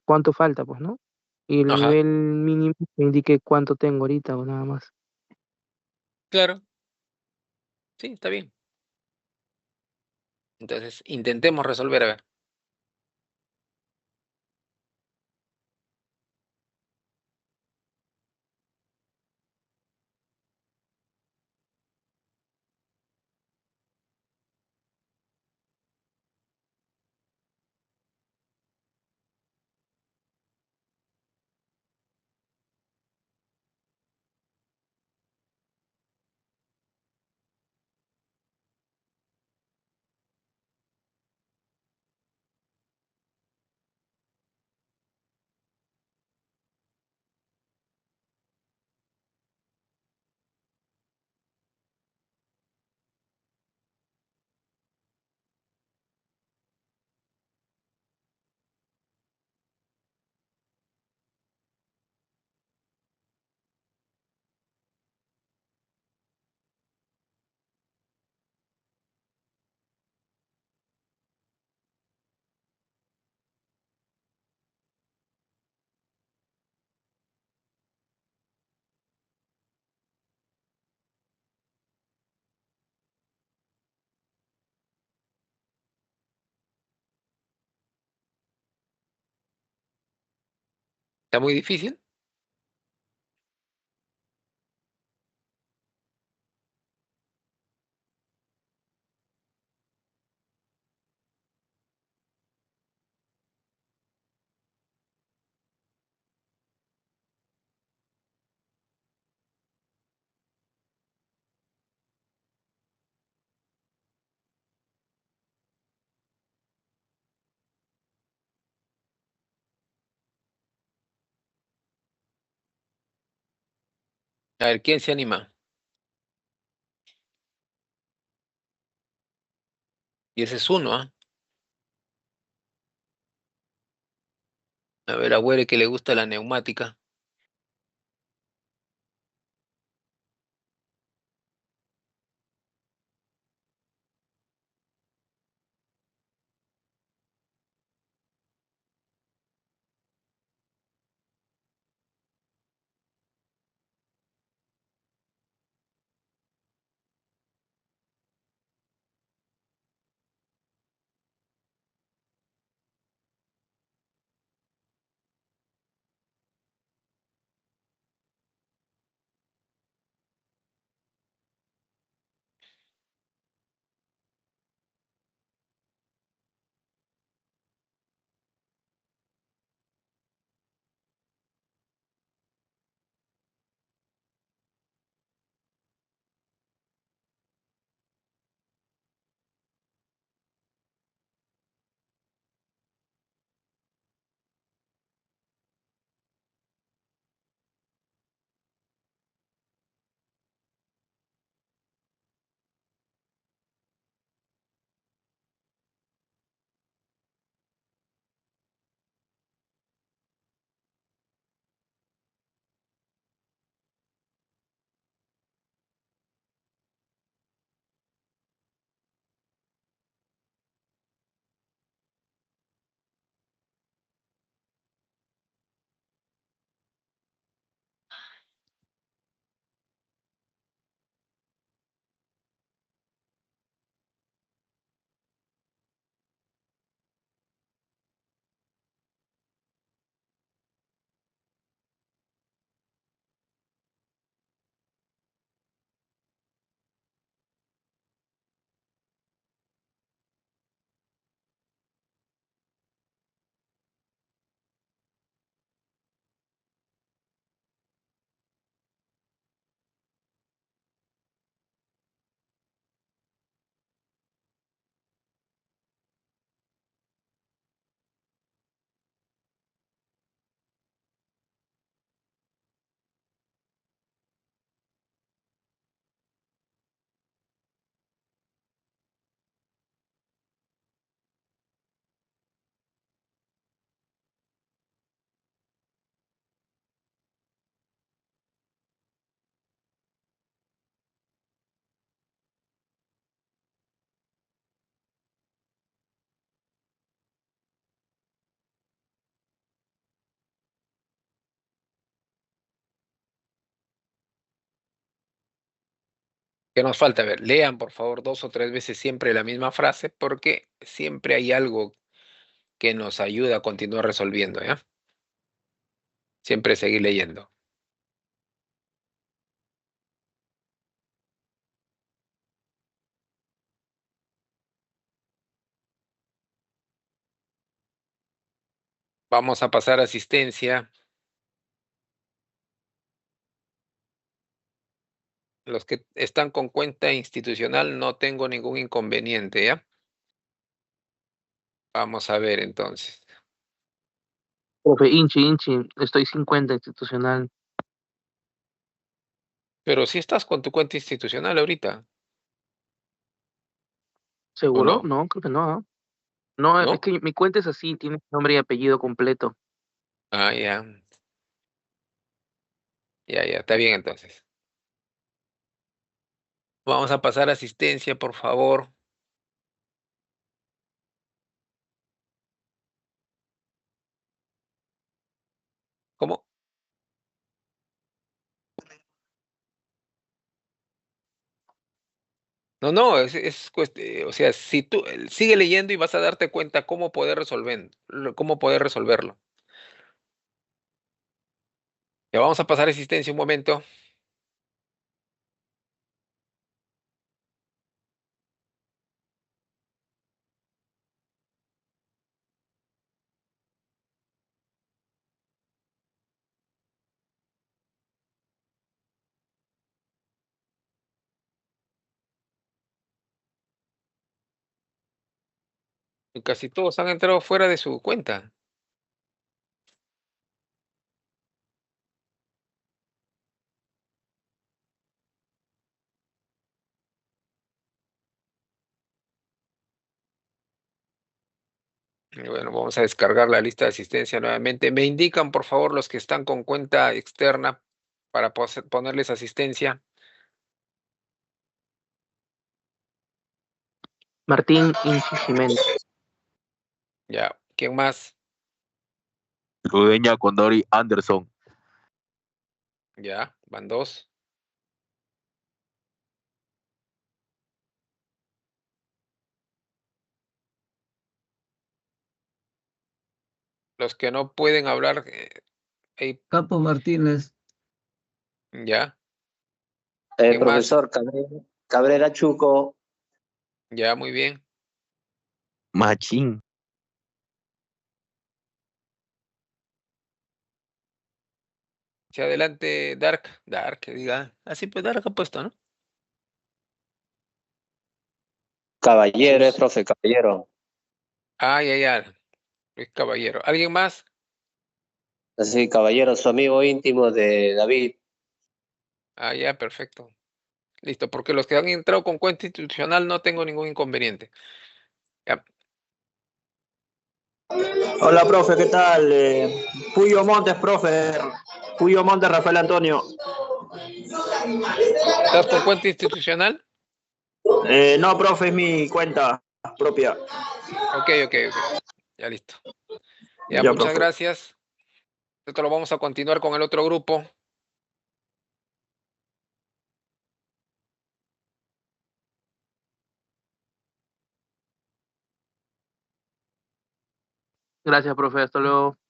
cuánto falta, pues, ¿no? Y el Ajá, nivel mínimo que indique cuánto tengo ahorita o nada más. claro. Sí, está bien. Entonces, intentemos resolver, a ver. ¿Está muy difícil? A ver, ¿quién se anima? Y ese es uno, ¿ah? A ver, a Güere que le gusta la neumática. ¿Qué nos falta? A ver, lean por favor 2 o 3 veces siempre la misma frase porque siempre hay algo que nos ayuda a continuar resolviendo, ¿ya? Siempre seguir leyendo. Vamos a pasar a asistencia. Los que están con cuenta institucional no tengo ningún inconveniente, ¿ya? Vamos a ver entonces. Profe, hinchi, estoy 50 institucional. Pero si estás con tu cuenta institucional ahorita, ¿o ¿Seguro? no? No, creo que no. ¿Ah? No, es ¿No? que mi cuenta es así, tiene nombre y apellido completo. Ah, ya. Ya, ya, está bien entonces. Vamos a pasar a asistencia, por favor. ¿Cómo? No, no, o sea, si tú sigue leyendo y vas a darte cuenta cómo poder cómo poder resolverlo. Ya vamos a pasar a asistencia un momento. Y casi todos han entrado fuera de su cuenta. Y bueno, vamos a descargar la lista de asistencia nuevamente. Me indican, por favor, los que están con cuenta externa para ponerles asistencia. Martín Hinchi Jiménez. Ya, ¿quién más? Udeña Condori Anderson. Ya, van dos. Los que no pueden hablar, ahí, Capo Martínez. ya. ¿Quién más? Profesor Cabrera Chuco, Ya, muy bien. Machín. Hacia adelante, Dark, que diga. Así pues, Dark ha puesto, ¿no? Caballero, Sus. profe Caballero. Ah, ya, ya. Luis Caballero. ¿Alguien más? Así, Caballero, su amigo íntimo de David. Ah, ya, perfecto. Listo, porque los que han entrado con cuenta institucional no tengo ningún inconveniente. Ya. Hola, profe, ¿qué tal? Puyo Montes, profe. Puyo Montes, Rafael Antonio. ¿Estás con cuenta institucional? No, profe, es mi cuenta propia. Ok. Ya listo. Ya, Ya, muchas profe. gracias. Esto lo vamos a continuar con el otro grupo. Gracias, profe, hasta luego.